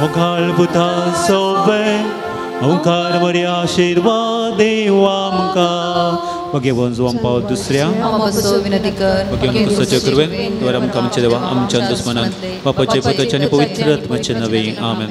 मोगाळ बुता सोबे ओंकार बरी आशीर्वाद देवा आमकां मगे वंजवांक पाव दुसऱ्या विनंती कर मगे सचे करवेन द्वारा आमकां आमचे देवा आमच्या दुस्मनान बापाचे पुताचे आनी पवित्र आत्म्याचे नवे आमेन.